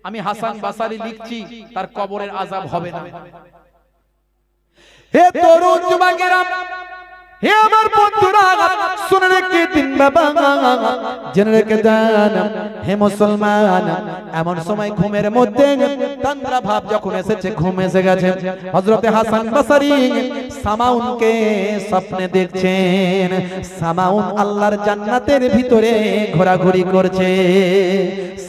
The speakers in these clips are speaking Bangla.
আমি হাসান বাসারি লিখছি তার কবরের আযাব হবে না। হে তরুণ যুবকেরা, হে আমার বন্ধুরা, শুনে রেখে দিন বাবা, জেনে রেখে দেন হে মুসলমান, এমন সময় ঘুমের মধ্যে তন্দ্রা ভাব যখন এসেছে, ঘুম এসে গেছে, হযরতে হাসান বসরি সামাউনকে স্বপ্নে দেখছেন। সামাউন আল্লাহর জান্নাতের ভিতরে ঘোরাঘুরি করছে।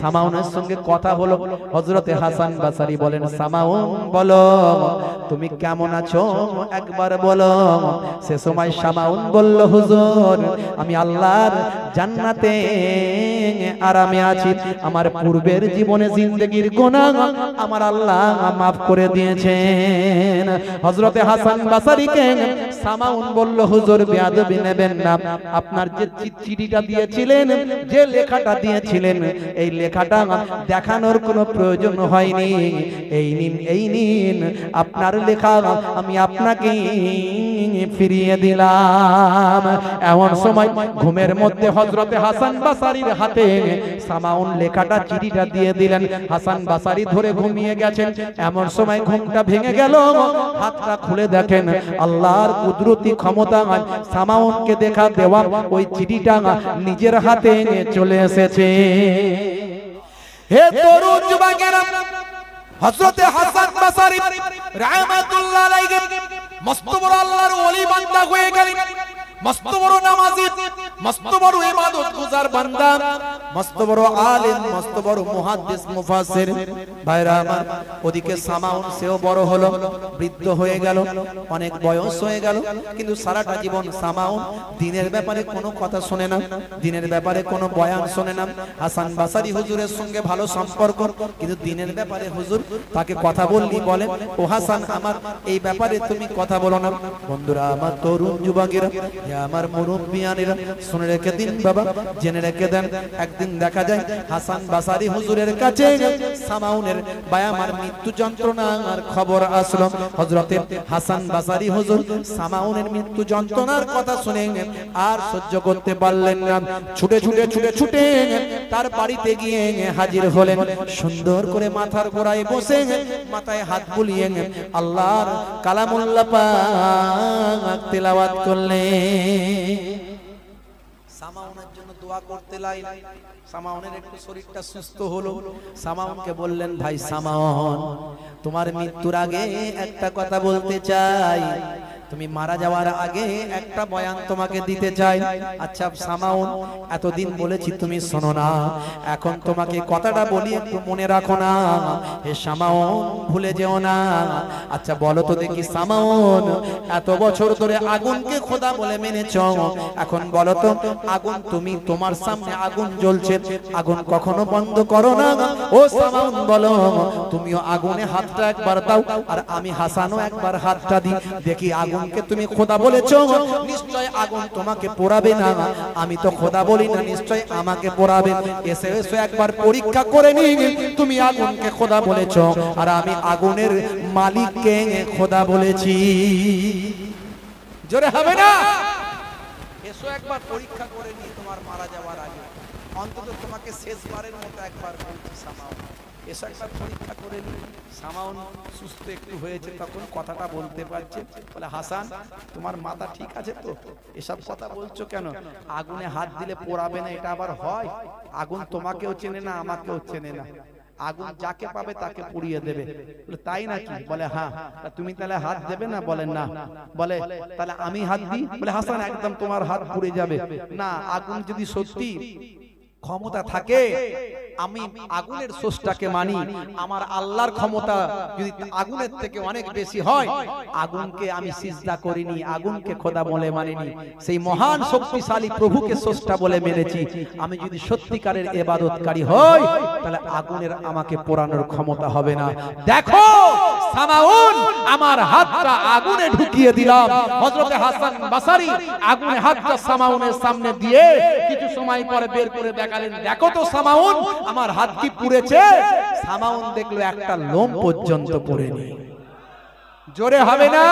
সামাউনের সঙ্গে কথা হলো। হযরতে হাসান বসরি বলেন, সামাউন বলো তুমি কেমন আছো, একবার বলো। সে সময় সামাউন বলল, হুজুর আমি আল্লাহর জান্নাতে আরামে আছি। আমার পূর্বের জীবনে জিন্দেগির গুনাহ আমার আল্লাহ মাফ করে দিয়েছেন। হযরতে হাসান বসরিকে সামাউন বলল, হুজুর বেয়াদবি নেবেন না, আপনার যে চিঠিটা দিয়েছিলেন, যে লেখাটা দিয়েছিলেন, এই লেখাটা দেখানোর কোনো প্রয়োজন হয়নি। এই নিন আপনার লেখা, আমি আপনাকে ফিরিয়ে দিলাম। এমন সময় ঘুমের মধ্যে হযরতে হাসান বসরির হাতে সামাউন লেখাটা, চিঠিটা দিয়ে দিলেন। হাসান বসরি ধরে ঘুমিয়ে গেছেন। এমন সময় ঘুমটা ভেঙে গেল, হাতটা খুলে দেখেন আল্লাহর কুদরতি ক্ষমতা, সামাউনকে দেখা দেওয়া ওই চিঠিটা নিজের হাতে চলে এসেছে। হে তরুণ যুবকেরা, হযরতে হাসান বসরি রাহমাতুল্লাহ আলাইহি মস্ত বড় আল্লাহর ওলি বান্দা হয়ে গেলেন, মস্ত বড় নামাজি, মস্ত বড় ইবাদত গুজার বান্দা, মস্ত বড় আলেম, মস্ত বড় মুহাদ্দিস মুফাসসির। ভাইরা আমার, ওদিকে সামাউন সেও বড় হলো, বৃদ্ধ হয়ে গেল, অনেক বয়স হয়ে গেল, কিন্তু সারাটা জীবন সামাউন দ্বীনের ব্যাপারে কোনো কথা শোনে না, দ্বীনের ব্যাপারে কোনো বয়ান শোনে না। হাসান বসরি হুজুরের সঙ্গে ভালো সম্পর্ক, কিন্তু দ্বীনের ব্যাপারে হুজুর তাকে কথা বললি বলে, ও হাসান আমার এই ব্যাপারে তুমি কথা বলো না। বন্ধুরা আমার, তরুণ যুবকেরা, আমার মুরব্বিয়ানেরা, শুনে রেখে দিন বাবা, জেনে রেখে দেন। একদিন দেখা যায় হাসান বসরি হুজুরের কাছে সামাউনের বায়ামার মৃত্যু যন্ত্রণার খবর আসলো। হযরতে হাসান বসরি হুজুর সামাউনের মৃত্যু যন্ত্রণার কথা শুনে আর সহ্য করতে পারলেন না। ছুটে ছুটে ছুটে ছুটে তার বাড়িতে গিয়ে হাজির হলেন। সুন্দর করে মাথার গোড়ায় বসে মাথায় হাত বুলিয়ে আল্লাহর কালামুল্লাহ পাক তেলাওয়াত করলেন। সামাউনের জন্য দোয়া করতে লাগলেন। সামাউনের একটু শরীরটা সুস্থ হলো। সামাউনকে বললেন, ভাই সামাউন, তোমার মৃত্যুর আগে একটা কথা বলতে চাই, তুমি মারা যাওয়ার আগে একটা বয়ান তোমাকে দিতে চাই। আচ্ছা সামাউন, এতদিন বলেছি তুমি শোনো না, এখন তোমাকে কথাটা বলি, একটু মনে রাখো না। হে সামাউন, ভুলে যেও না। আচ্ছা বলো তো দেখি সামাউন, এত বছর ধরে আগুনকে খোদা বলে মেনেছো, এখন বলো তো আগুন, তুমি তোমার সামনে আগুন জ্বলছে, আগুন কখনো বন্ধ করো না। ও সামাউন বলো, তুমিও আগুনে হাতটা একবার দাও, আর আমি হাসানও একবার হাতটা দিই, দেখি আগুনকে তুমি খোদা বলেছো, নিশ্চয় আগুন তোমাকে পোড়াবে না। আমি তো খোদা বলি না, নিশ্চয় আমাকে পোড়াবে। এসে এসে একবার পরীক্ষা করে নি, তুমি আগুনকে খোদা বলেছো, আর আমি আগুনের মালিককে খোদা বলেছি। জোরে হবে না? এসো একবার পরীক্ষা করে নি তোমার মারা যাওয়ার আগে, অন্তত তোমাকে শেষবারের মতো একবার বলছি সামাউন, এসো একবার পরীক্ষা করে নি। সামাউন সুস্থ একটু হয়েছে, তখন কথাটা বলতে পারছে। বলে, হাসান তোমার মাথা ঠিক আছে তো? এসব কথা বলছো কেন? আগুনে হাত দিলে পোড়াবে না, এটা আবার হয়? আগুন তোমাকেও চেনে না, আমাকেও চেনে না, আগুন যাকে পাবে তাকে পুড়িয়ে দেবে। বলে, তাই নাকি? বলে, হ্যাঁ। তুমি তাহলে হাত দেবে না? বলে, না। বলে, তাহলে আমি হাত দিই? বলে, হাসান একদম তোমার হাত পুড়ে যাবে না। আগুন যদি সত্যি ক্ষমতা থাকে, আমি আগুনের সোর্সটাকে মানি, আমার আল্লাহর ক্ষমতা যদি আগুনের থেকে অনেক বেশি হয়, আগুনকে আমি সিজদা করিনি, আগুনকে খোদা বলে মানিনি, সেই মহান শক্তিশালী প্রভুকে স্রষ্টা বলে মেনেছি। আমি যদি সত্যিকারের ইবাদতকারী হই, তাহলে আগুনের আমাকে পোড়ানোর ক্ষমতা হবে না। দেখো সামাউন, আমার হাতটা আগুনে ঢুকিয়ে দিলাম। হযরতে হাসান বসরি আগুনে হাতটা সামাউনের সামনে দিয়ে কিছু সময় পরে বের করে দেখালেন, দেখো তো সামাউন, আমার হাত কি পুড়েছে? সামাউন দেখলো একটা লোম পর্যন্ত পড়েনি। জোরে হবে না?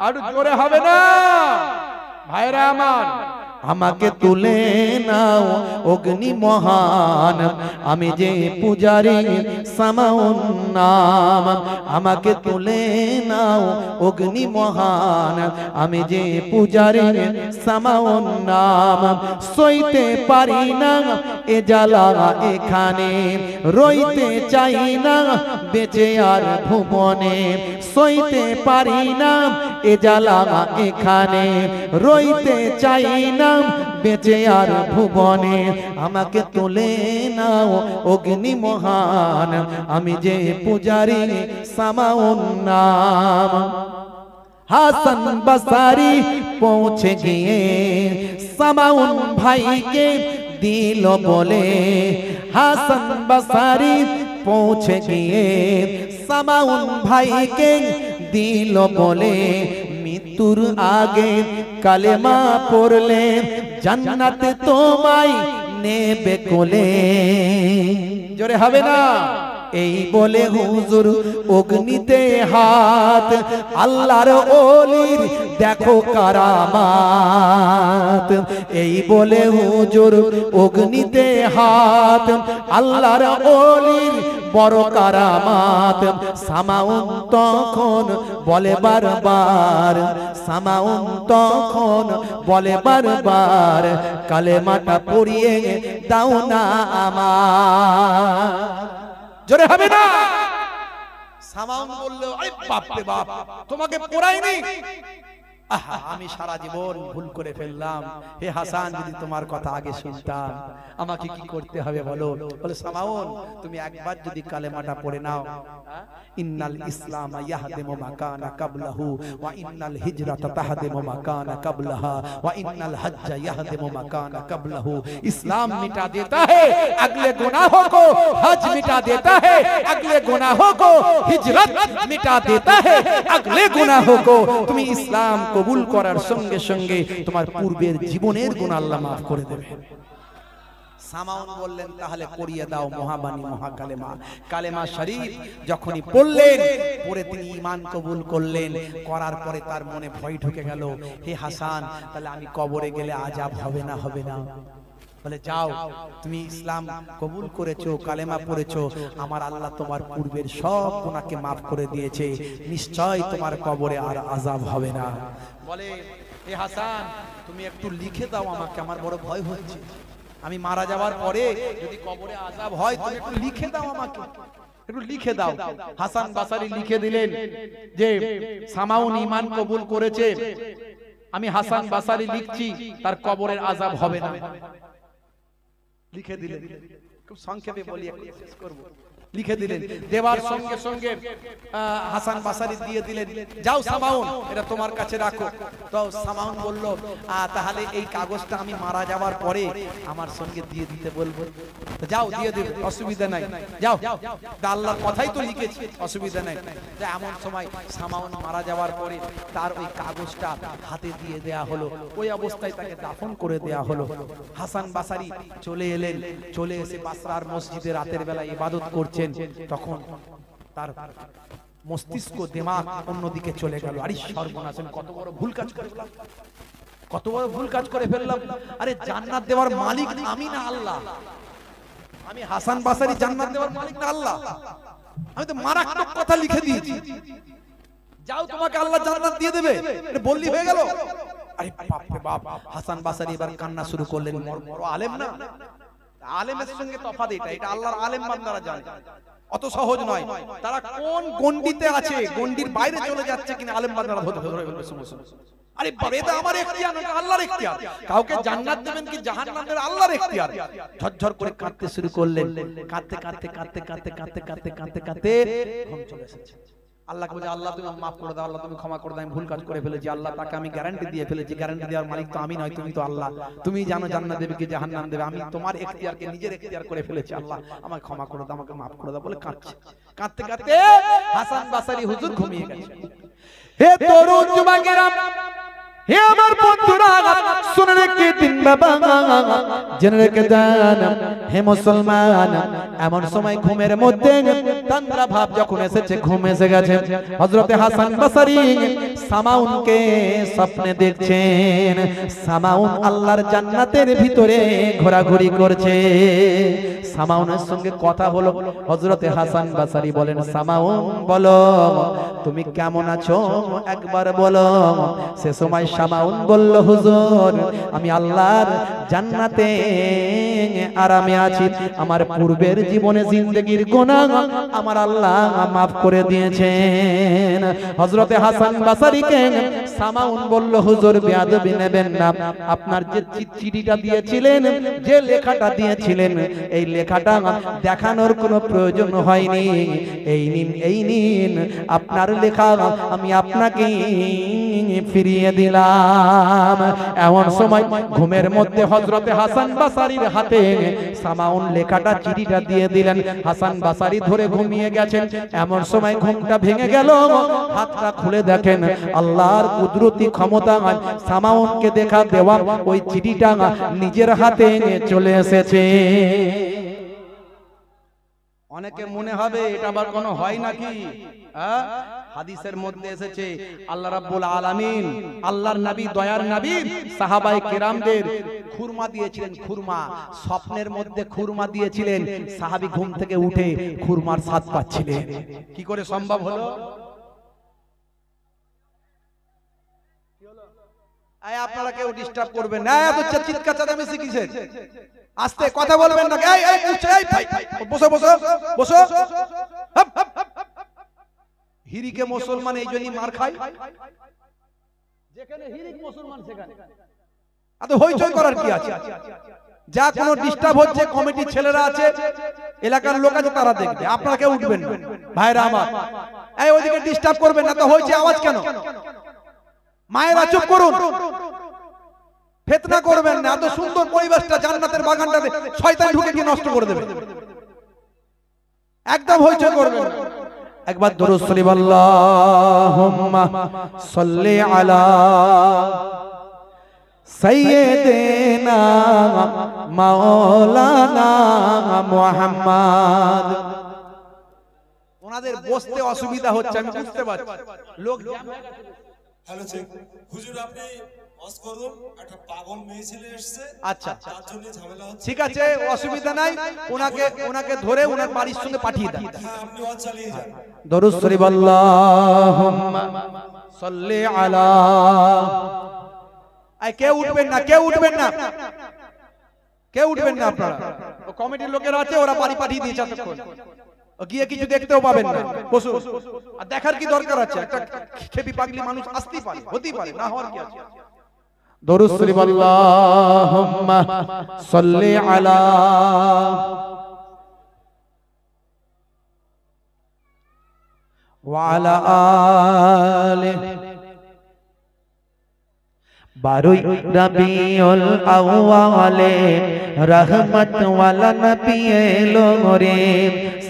আর জোরে হবে না? ভাইরা আমার, আমাকে তুলে নাও অগ্নি মহান, আমি যে পূজারি সামাউন নাম। আমাকে তুলে নাও অগ্নি মহান, আমি যে পূজারি সামাউন নাম। সইতে পারি না এ জ্বালা এখানে, রইতে চাই না বেঁচে আর ভুবনে। সইতে পারি না এ জ্বালা এখানে, রইতে চাই না বেঁচে আর ভুবনে। আমাকে তুলে নাও অগ্নি মহান, আমি যে পূজারি সামাউন নাম। হাসান বসারি পৌঁছে গিয়ে সামাউন ভাইকে দিল বলে। হাসান বসারি পৌঁছে গিয়ে সামাউন ভাইকে দিল বলে। মৃত্যুর আগে কালেমা পড়লে জান্নাতে তোমায় নেবে কোলে। জোরে হবে না? এই বলে হুজুর অগ্নিতে হাত, আল্লাহর ওলির দেখো কারামাত। এই বলে হুজুর অগ্নিতে হাত, আল্লাহর ওলির বড় কারামাত। সামাউন তখন বলে বারবার, সামাউন তখন বলে বারবার, কালেমাটা পড়িয়ে দাও না আমার। জোরে হবে না? সামাউন বলল, আরে বাপ রে বাপ, তোমাকে পড়াইনি? আহা, আমি সারা জীবন ভুল করে ফেললাম। হে হাসান, যদি তোমার কথা আগে শুনতাম, আমাকে কি করতে হবে বলো? বলে সামাউন, তুমি একবার যদি কালেমাটা পড়ে নাও, ইন্নাল ইসলাম ইয়াহদিমু মা কানা ক্বাবলাহু ওয়া ইন্নাল হিজরাতা তাহদিমু মা কানা ক্বাবলাহা ওয়া ইন্নাল হজ্জা ইয়াহদিমু মা কানা ক্বাবলাহু। ইসলাম मिटा देता है अगले गुनाहों को, हज मिटा देता है अगले गुनाहों को, हिजरत मिटा देता है अगले गुनाहों को। তুমি ইসলাম কবুল করার সঙ্গে সঙ্গে তোমার পূর্বের জীবনের গুনাহ আল্লাহ maaf করে দেবে। সামাউন বললেন, তাহলে পড়িয়ে দাও মহাবাণী মহাকালেমা। কালেমা শরীফ যখনই পড়লেন, পড়ে তিনি ঈমান কবুল করলেন। করার পরে তার মনে ভয় ঢুকে গেল, হে হাসান, তাহলে আমি কবরে গেলে আযাব হবে না? হবে না? বলে যাও, তুমি ইসলাম কবুল করেছো, কালেমা পড়েছো, আমার আল্লাহ তোমার পূর্বের সব গুনাহকে maaf করে দিয়েছে, নিশ্চয় তোমার কবরে আর আযাব হবে না। বলে, হে হাসান, তুমি একটু লিখে দাও আমাকে, আমার বড় ভয় হচ্ছে। আমি মারা যাওয়ার পরে যদি কবরে আযাব হয়, তুমি একটু লিখে দাও আমাকে, একটু লিখে দাও। হাসান বসরি লিখে দিলেন যে সামাউন ঈমান কবুল করেছে, আমি হাসান বসরি লিখছি, তার কবরের আযাব হবে না। লিখে দিলেন। খুব সংক্ষেপে বলি, একটু শেষ করব। লিখে দিলেন, দেওয়ার সঙ্গে সঙ্গে হাসান বসরি দিয়ে দিলেন, যাও সামাউন, এটা তোমার কাছে রাখো। তো সামাউন বলল, তাহলে এই কাগজটা আমি মারা যাওয়ার পরে আমার সঙ্গে দিয়ে দিতে বলবো। যাও, দিয়ে দেব, অসুবিধা নাই, যাও, আল্লাহর কথাই তো লিখেছি, অসুবিধা নাই। তো এমন সময় সামাউন মারা যাওয়ার পরে তার ওই কাগজটা হাতে দিয়ে দেয়া হলো, ওই অবস্থায় তাকে দাফন করে দেয়া হলো। হাসান বসরি চলে এলেন, চলে এসে বাসরার মসজিদে রাতের বেলা ইবাদত করছেন। তখন তার মস্তিষ্ক দিমাগ অন্যদিকে চলে গেল। আরে সর্বনাশ, কত বড় ভুল কাজ করে ফেললাম, কত বড় ভুল কাজ করে ফেললাম। আরে জান্নাত দেওয়ার মালিক আমি না আল্লাহ? আমি হাসান বসরি জান্নাত দেওয়ার মালিক না আল্লাহ? আমি তো মারাত্মক কথা লিখে দিয়েছি, যাও তোমাকে আল্লাহ জান্নাত দিয়ে দেবে, এটা বললি হয়ে গেল। আরে বাপ রে বাপ, হাসান বসরি এবার কান্না শুরু করলেন। বড় আলেম না, আলেমের সঙ্গে তফাৎ এটা, এটা আল্লাহর আলেম বান্দারা জানে, অত সহজ নয়। তারা কোন গন্ডিতে আছে, গন্ডির বাইরে চলে যাচ্ছে কিনা আলেম বান্দারা ধরে ফেলবে। আরে বাবা, এটা আমার ইখতিয়ার না, আল্লাহর ইখতিয়ার। কাউকে জান্নাত দেবেন কি জাহান্নাম দেবেন, আল্লাহর ইখতিয়ার। ঝরঝর করে কাঁদতে শুরু করলেন। কাঁদতে কাঁদতে কাঁদতে কাঁদতে কাঁদতে কাঁদতে কাঁদতে কাঁদতে ঘুম চলে এসেছে। আল্লাহকে বলে, আল্লাহ তুমি মাফ করে দাও, আল্লাহ তুমি ক্ষমা করে দাও, আমি ভুল কাজ করে ফেলেছি। আল্লাহ, তাকে আমি গ্যারান্টি দিয়ে ফেলেছি, গ্যারান্টি দেওয়ার মালিক তো আমি নয়, তুমি তো আল্লাহ। তুমি জানো জান্নাত দেবে কি জাহান্নাম দেবে, আমি তোমার ইখতিয়ারকে নিজের ইখতিয়ার করে ফেলেছি। আল্লাহ আমাকে ক্ষমা করে দাও, আমাকে মাফ করে দাও বলে কাঁদছে। কাঁদতে কাঁদতে হাসান বসরি হুজুর ঘুমিয়ে গেছে। হে তরুণ যুবকেরা, হে আমার বন্ধুরা শুনে রেখে দিন বাবা, জেনে রেখে দেন হে মুসলমান, এমন সময় ঘুমের মধ্যে তন্দ্রা ভাব যখন এসেছে, ঘুম এসে গেছে, হযরতে হাসান বসরি সামাউনকে স্বপ্নে দেখছেন। সামাউন আল্লাহর জান্নাতের ভিতরে ঘোরাঘুরি করছে। সামাউনের সঙ্গে কথা হলো। হযরতে হাসান বসরি বলেন, সামাউন বলো তুমি কেমন আছো, একবার বলো। সে সময় সামাউন বলল, হুজুর আমি আল্লাহর জান্নাতে আরামে আছি, আমার পূর্বের জীবনে জিন্দেগির গুনাহ আমার আল্লাহ মাফ করে দিয়েছেন। হযরতে হাসান বসরিকে সামাউন বলল, হুজুর বেয়াদবি নেবেন না, আপনার যে চিঠিটা দিয়েছিলেন, যে লেখাটা দিয়েছিলেন, এই লেখাটা দেখানোর কোনো প্রয়োজন হয়নি। এই নিন, এই নিন আপনার লেখা, আমি আপনাকে ফিরিয়ে দিলাম। এমন সময় ঘুমের মধ্যে হযরতে হাসান বসরির হাতে সামাউন লেখাটা, চিঠিটা দিয়ে দিলেন। হাসান বসরি ধরে ঘুমিয়ে গেছেন। এমন সময় ঘুমটা ভেঙে গেল, হাতটা খুলে দেখেন আল্লাহর কুদরতি ক্ষমতা, সামাউনকে দেখা দেওয়া ওই চিঠিটা নিজের হাতে চলে এসেছে। অনেকে মনে হবে এটা আবার কোনো হয় নাকি? হাদিসের মধ্যে এসেছে আল্লাহ রাব্বুল আলামিন আল্লাহর নবী, দয়ার নবী সাহাবায়ে কেরামদের খুরমা দিয়েছিলেন। খুরমা, স্বপ্নের মধ্যে খুরমা দিয়েছিলেন। সাহাবী ঘুম থেকে উঠে খুরমার স্বাদ পাচ্ছিলেন। কি করে সম্ভব হলো? আপনারা কেউ ডিস্টার্ব করবেন না, এত চিৎকার চেঁচামেচি কিসের? আস্তে কথা বলবেন না। বসো বসো বসো। হিরিকে মুসলমান এই জন্যই মার খায়, যেখানে হিরিক মুসলমান সেখানে এত হইচই করার কি আছে? যা কোনো ডিস্টার্ব হচ্ছে, কমিটির ছেলেরা আছে, এলাকার লোক আছে, তারা দেখবে। আপনারা কেউ উঠবেন না ভাইরা আমার, এই ওইদিকে ডিস্টার্ব করবেন না। তো হইছে আওয়াজ কেন? মায়েরা চুপ করুন, ফিতনা করবেন না। এত সুন্দর পরিবেশটা, জান্নাতের বাগানটাতে শয়তান ঢুকে কি নষ্ট করে দেবে? একদম হইচই করবেন না। একবার দুরূদ শরীফ, আল্লাহুম্মা সাল্লি আলা সাইয়্যিদিনা মাওলানা মুহাম্মদ। ওনাদের বসতে অসুবিধা হচ্ছে, আমি বুঝতে পারছি। লোক হ্যালো চেক হুজুর, আপনি ওয়াজ করুন, একটা পাগল মেয়ে ছেলে এসেছে। আচ্ছা তার জন্য ঝামেলা হচ্ছে। ঠিক আছে, অসুবিধা নাই। ওনাকে ধরে ওনার বাড়ির সঙ্গে পাঠিয়ে দেন। হ্যাঁ, আপনি ওয়াজ চালিয়ে যান। দরুদ শরীফ, আল্লাহুম্মা সাল্লি আলা। কেউ উঠবেন না, কেউ উঠবেন না, কেউ উঠবেন না। আপনারা কমিটির লোকেরা আছে, ওরা বাড়ি পাঠিয়ে দিয়েছে। এতক্ষণ গিয়ে কিছু দেখতেও পাবেন না। বসুন। আর দেখার কি দরকার আছে? একটা খেপি পাগলি মানুষ আসতেই পারে, হতেই পারে, না হওয়ার কি আছে? দরুদ শরীফ, আল্লাহুম্মা সাল্লি আলা ওয়া আলা আলিহি। 12 রবিউল আউয়ালে রহমত ওয়ালা নবী এলো রে,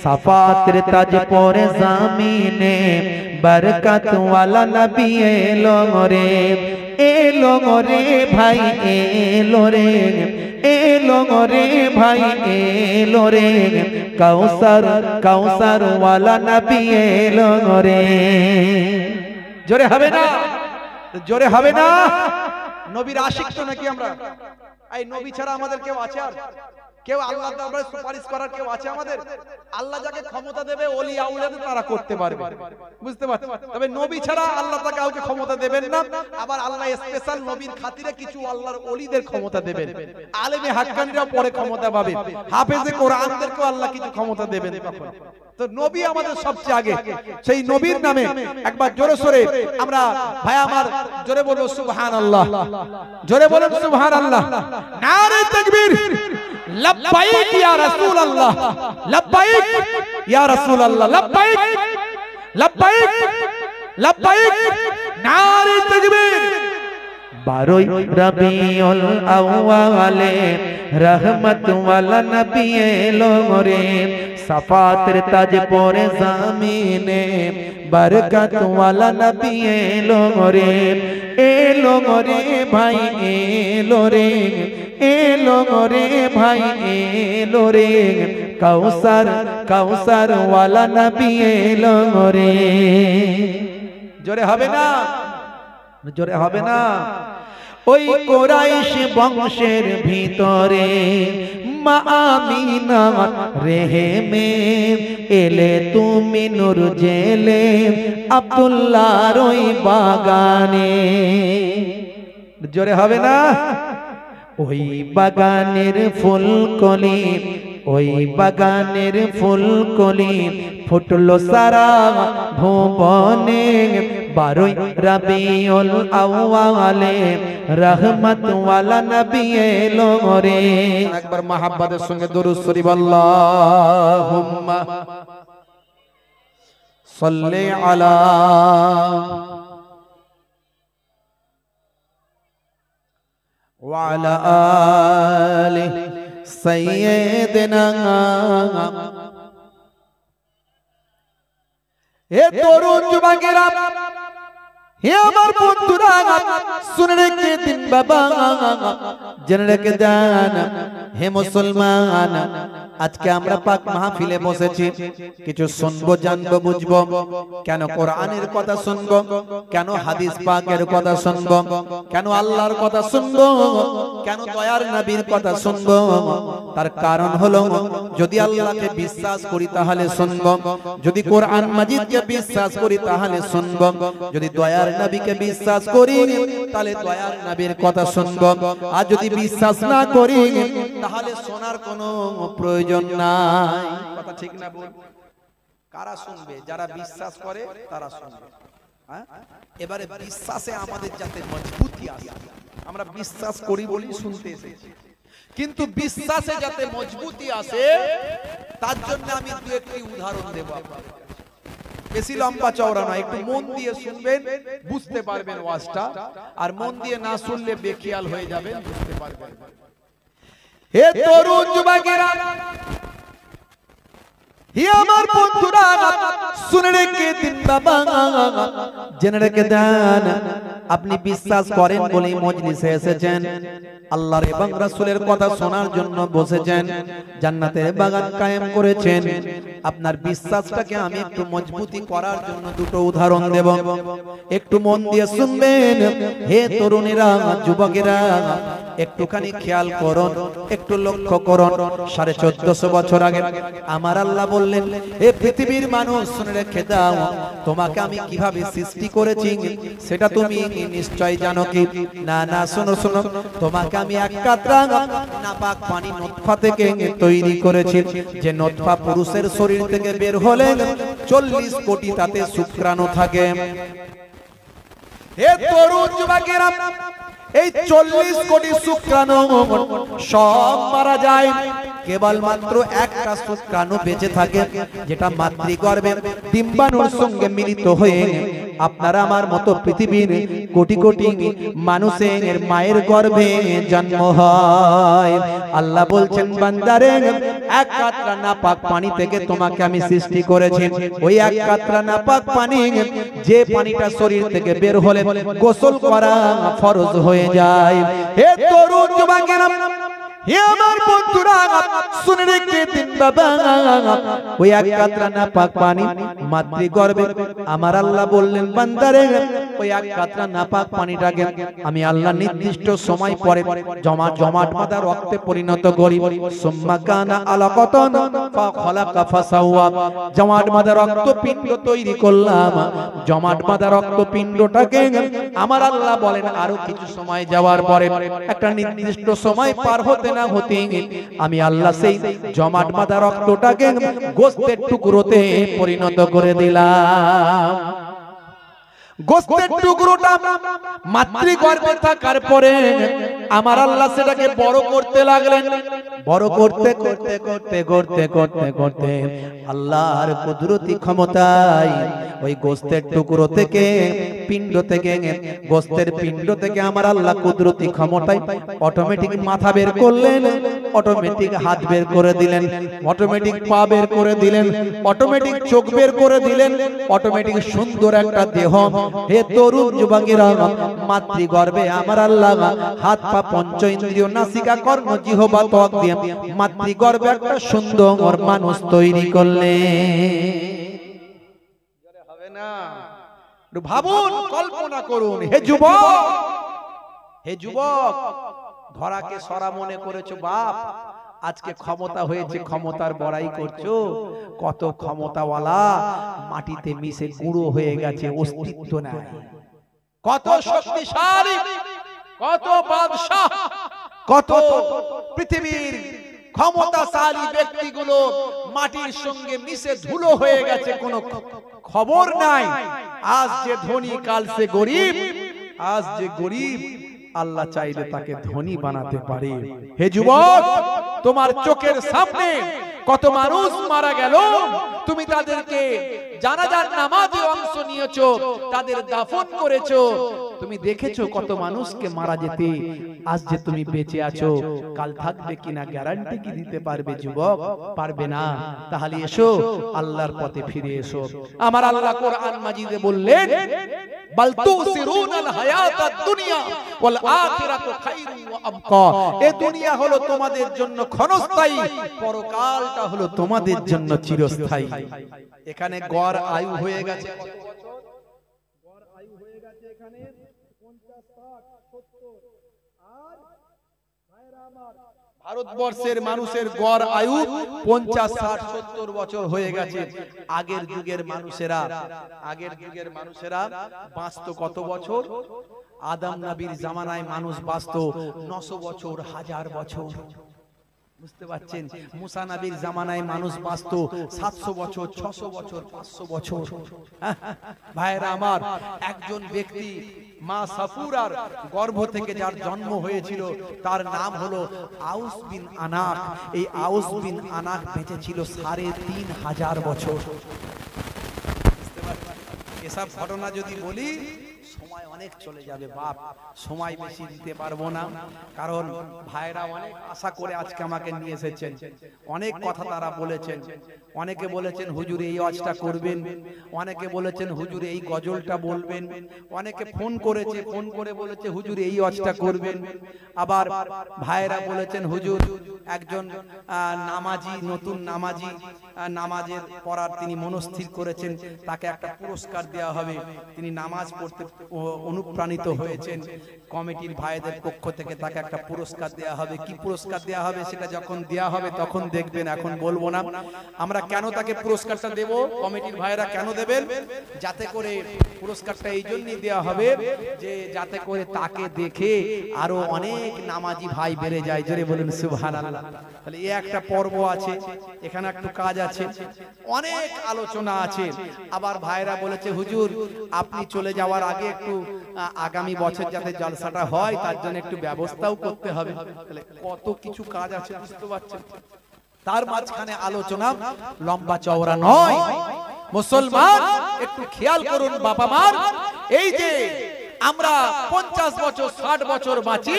সাফাতের তাজ পরে জামিনে বরকত ওয়ালা নবী এলো রে। এলো রে ভাই, এলো রে, এলো রে ভাই, এলো রে, কাউসার কাউসার ওয়ালা নবী এলো রে। জোরে হবে না? জোরে হবে না? নবীর আশিক তো নাকি আমরা? এই নবী ছাড়া আমাদের কেউ আছে? আর কেউ আল্লাহর দরবারে সুপারিশ করার কেউ আছে আমাদের? আল্লাহ যাকে ক্ষমতা দেবে ওলি আউলিয়াদের তারা করতে পারবে, বুঝতে পারছেন? তবে নবী ছাড়া আল্লাহ তাকে কাউকে ক্ষমতা দেবেন না। আবার আল্লাহ স্পেশাল নবীর খাতিরে কিছু আল্লাহর ওলিদের ক্ষমতা দেবেন। আলেমে হাক্কানিরা পরে ক্ষমতা পাবে, হাফেজে কোরআনদেরকেও আল্লাহ কিছু ক্ষমতা দেবেন তখন। তো নবী আমাদের সবচেয়ে আগে। সেই নবীর নামে একবার জোরে সোরে আমরা, ভাই আমার, জোরে বলবো সুবহানাল্লাহ, জোরে বলুন সুবহানাল্লাহ। নারে তাকবীর, লব্বাইক ইয়া রাসূলুল্লাহ, লব্বাইক ইয়া রাসূলুল্লাহ, লব্বাইক লব্বাইক লব্বাইক, নারে তাকবীর। 12 রবিউল আউয়ালে রহমত ওয়ালা নবী এলো রে, सफातर ताज पोरे ज़मीने बरकत वाला नबी एलो रे भाई एलो रे भाई एलो रे कौसर वाला नबी एलो रे जोरे হবে না ওই কুরাইশ বংশের ভিতরে মা আমিনা রেহেমে এলে তুমি নূর জেলে আব্দুল্লাহর ওই বাগানে জোরে হবে না ওই বাগানের ফুলকলি ফুটলো সারা ভুবনে 12 রবিউল আউয়ালে রহমত ওয়ালা নবী এলো রে একবার মহব্বতের সঙ্গে দুরূদ শরীফ আল্লাহুম্মা সাল্লি আলা ওয়া আলা আলি সাইয়্যিদিনা এ তরুণ যুবকেরা হে আমার বন্ধুরা শুনে রেখে দিন বাবা জেনে রেখে দেন হে মুসলমান আজকে আমরা পাক মাহফিলে বসেছি কিছু শুনবো জানবো বুঝবো কেন কোরআনের কথা শুনবো কেন হাদিস পাকের কথা শুনবো কেন আল্লাহর কথা শুনবো কেন দয়ার নবীর কথা শুনবো তার কারণ হলো যদি আল্লাহকে বিশ্বাস করি তাহলে শুনবো যদি কোরআন মাজিদকে বিশ্বাস করি তাহলে শুনবো যদি দয়ার নবীকে বিশ্বাস করি তাহলে দয়ার নবীর কথা শুনবো আর যদি বিশ্বাস না করি তাহলে শোনার কোনো প্রয়োজন নাই কথা ঠিক না বল কারা শুনবে যারা বিশ্বাস করে তারা শুনবে হ্যাঁ এবারে বিশ্বাসে আমাদের যাতে মজবুতি আসে আমরা বিশ্বাস করি বলি শুনতে এসেছি কিন্তু বিশ্বাসে যাতে মজবুতি আসে তার জন্য আমি দু একটি উদাহরণ দেব আপনাদের বেশি লম্বা চওড়া নয় একটু মন দিয়ে শুনবেন বুঝতে পারবেন ওয়াজটা আর মন দিয়ে না শুনলে বেখিয়াল হয়ে যাবেন বুঝতে পারবেন হে তরুণ যুবকেরা হে আমার বন্ধুরা শুনে রেখে দিন বাবা জেনে রেখে দেন আপনি বিশ্বাস করেন বলেই মজলিসে এসেছেন আল্লাহর এবং রাসূলের কথা শোনার জন্য বসেছেন জান্নাতের বাগান কায়েম করেছেন আপনার বিশ্বাসটাকে আমি একটু মজবুতি করার জন্য দুটো উদাহরণ দেব একটু মন দিয়ে শুনবেন হে তরুণেরা যুবকেরা একটুখানি খেয়াল করুন একটু লক্ষ্য করুন 1450 বছর আগে আমার আল্লাহ বললেন হে পৃথিবীর মানুষ শুনে রেখে দাও তোমাকে আমি কিভাবে সৃষ্টি করেছি সেটা তুমি নিশ্চয় জানো কি না না শোনো শোনো তোমাকে আমি এক কাতরা নাপাক পানি নতফা থেকে তৈরি করেছি যে নতফা পুরুষের শরীর থেকে বের হলে 40 কোটি তাতে শুক্রাণু থাকে হে তরুণ যুবকেরা এই 40 কোটি শুক্রাণু সব মারা যায় কেবলমাত্র একটা শুক্রাণু বেঁচে থাকে যেটা মাতৃগর্ভে ডিম্বাণুর সঙ্গে মিলিত হয়ে আপনারা আমার মতো পৃথিবীর কোটি কোটি মানুষের মায়ের গর্ভে জন্ম হয় আল্লাহ বলছেন বান্দারে এক কাতরা নাপাক পানি থেকে তোমাকে আমি সৃষ্টি করেছি ওই এক কাতরা নাপাক পানি যে পানিটা শরীর থেকে বের হলে গোসল করা ফরজ হয়ে যায় হে তরুণ যুবকেরা হে আমার বন্ধুরা শুনে রেখে দিন বাবা ওই এক কাতরা নাপাক পানি মাতৃগর্ভে আমার আল্লাহ বললেন বান্দারে ওই এক কাতরা নাপাক পানিটাকে আমি আল্লাহ নির্দিষ্ট সময় পরে জমাট বাঁধা রক্তে পরিণত করি সুম্মা কানা আলাকাতান ফাখালাকা ফাসাওয়া জমাট বাঁধা রক্তপিণ্ড তৈরি করলাম জমাট বাঁধা রক্তপিণ্ডটাকে আমার আল্লাহ বলেন আরো কিছু সময় যাওয়ার পরে একটা নির্দিষ্ট সময় পার হতে না হতে আমি আল্লাহ সেই জমাট বাঁধা রক্তটাকে গোশতের টুকরোতে পরিণত করে দিলাম গোশতের টুকরোটা মাতৃগর্ভে থাকার পরে আমার আল্লাহ সেটাকে বড় করতে লাগলেন বড় করতে করতে করতে করতে করতে করতে আল্লাহর কুদরতি ক্ষমতায় ওই গোশতের টুকরো থেকে পিণ্ড থেকে গোশতের পিণ্ড থেকে আমার আল্লাহ কুদরতি ক্ষমতায় অটোমেটিক মাথা বের করলেন অটোমেটিক হাত বের করে দিলেন, অটোমেটিক পা বের করে দিলেন, অটোমেটিক চোখ বের করে দিলেন, অটোমেটিক সুন্দর একটা দেহ। হে তরুণ যুবকেরা, মাতৃগর্ভে আমার আল্লাহ হাত পা পঞ্চ ইন্দ্রিয় নাসিকা কর্ণ জিহ্বা ত্বক দিয়ে মাতৃগর্ভে একটা সুন্দর মানুষ তৈরি করলেন। হবে না? ভাবুন, কল্পনা করুন। হে যুবক, হে যুবক, ধরাকে সরা মনে করেছো বাপ, আজকে ক্ষমতা হয়েছে, ক্ষমতার বড়াই করছো। কত ক্ষমতাওয়ালা মাটিতে মিশে গুঁড়ো হয়ে গেছে, অস্তিত্ব নাই। কত শক্তিশালী, কত বাদশাহ, কত পৃথিবীর ক্ষমতাশালী ব্যক্তিগুলো মাটির সঙ্গে মিশে ধুলো হয়ে গেছে, কোনো খবর নাই। আজ যে ধনী কাল সে গরিব, আজ যে গরিব আল্লাহ চাইলে তাকে ধনী বানাতে পারে। হে যুবক, তোমার চোখের সামনে কত মানুষ মারা গেল, তুমি তাদেরকে জানাজার নামাজে অংশ নিয়েছো, তাদের দাফন করেছো, তুমি দেখেছো কত মানুষকে মারা যেতে। আজ যে তুমি বেঁচে আছো, কাল থাকবে কিনা গ্যারান্টি কি দিতে পারবে যুবক? পারবে না। তাহলে এসো আল্লাহর পথে ফিরে এসো। আমার আল্লাহ কোরআন মাজিদে বললেন, বাল তুসিরুনাল হায়াতাদ দুনিয়া ওয়াল আখিরাতু খায়রুন ওয়া আবকা। এই দুনিয়া হলো তোমাদের জন্য ক্ষণস্থায়ী, পরকালটা হলো তোমাদের জন্য চিরস্থায়ী। এখানে গড় আয়ু হয়ে গেছে কত বছর? গড় আয়ু হয়ে গেছে এখানে 50, 60, 70। আর ভাইরা আমার, ভারতবর্ষের মানুষের গড় আয়ু 50, 60, 70 বছর হয়ে গেছে। আগের যুগের মানুষেরা বাঁচতো কত বছর? আদম নবীর জামানায় মানুষ বাঁচতো 900 বছর, 1000 বছর। বুঝতে পারছেন? মুসা নবীর জামানায় মানুষ বাঁচতো 700 বছর, 600 বছর, 500 বছর। ভাইরা আমার, একজন ব্যক্তি মা সাফুরার গর্ভ থেকে যার জন্ম হয়েছিল তার নাম হলো আউস বিন আনাক। এই আউস বিন আনাক বেঁচে ছিল 3500 বছর। এসব ঘটনা যদি বলি সময় অনেক চলে যাবে বাপ, সময় বেশি দিতে পারবো না। কারণ ভাইরা অনেক আশা করে আজকে আমাকে নিয়ে এসেছেন, অনেক কথা তারা বলেছেন। অনেকে বলেছেন হুজুর এই ওয়াজটা করবেন, অনেকে বলেছেন হুজুর এই গজলটা বলবেন, অনেকে ফোন করেছে, ফোন করে বলেছে হুজুর এই ওয়াজটা করবেন। আবার ভাইরা বলেছেন হুজুর একজন নামাজি, নতুন নামাজি, নামাজের পড়ার তিনি মনস্থির করেছেন, তাকে একটা পুরস্কার দেওয়া হবে। তিনি নামাজ পড়তে অনুপ্রাণিত হয়েছেন, কমিটির ভাইদের পক্ষ থেকে তাকে একটা পুরস্কার দেওয়া হবে। কি পুরস্কার দেওয়া হবে সেটা যখন দেওয়া হবে তখন দেখবেন, এখন বলবো না। আমরা কেন তাকে পুরস্কারটা দেব, কমিটির ভাইরা কেন দেবেন? যাতে করে পুরস্কারটা এই জন্যই দেওয়া হবে যে যাতে করে তাকে দেখে আরো অনেক নামাজি ভাই বেড়ে যায়। জোরে বলুন সুবহানাল্লাহ। তাহলে এই একটা পর্ব আছে, এখানে একটু কাজ আছে, অনেক আলোচনা আছে। আবার ভাইরা বলেছে হুজুর আপনি চলে যাওয়ার আগে একটু আগামী বছর যাতে জলসাটা হয় তার জন্য একটু ব্যবস্থাও করতে হবে। তাহলে কত কিছু কাজ আছে, বুঝতে পারছেন? তার মাঝখানে আলোচনা লম্বা চওড়া নয়। মুসলমান একটু খেয়াল করুন বাবা মার, এই যে আমরা 50 বছর 60 বছর বাঁচি,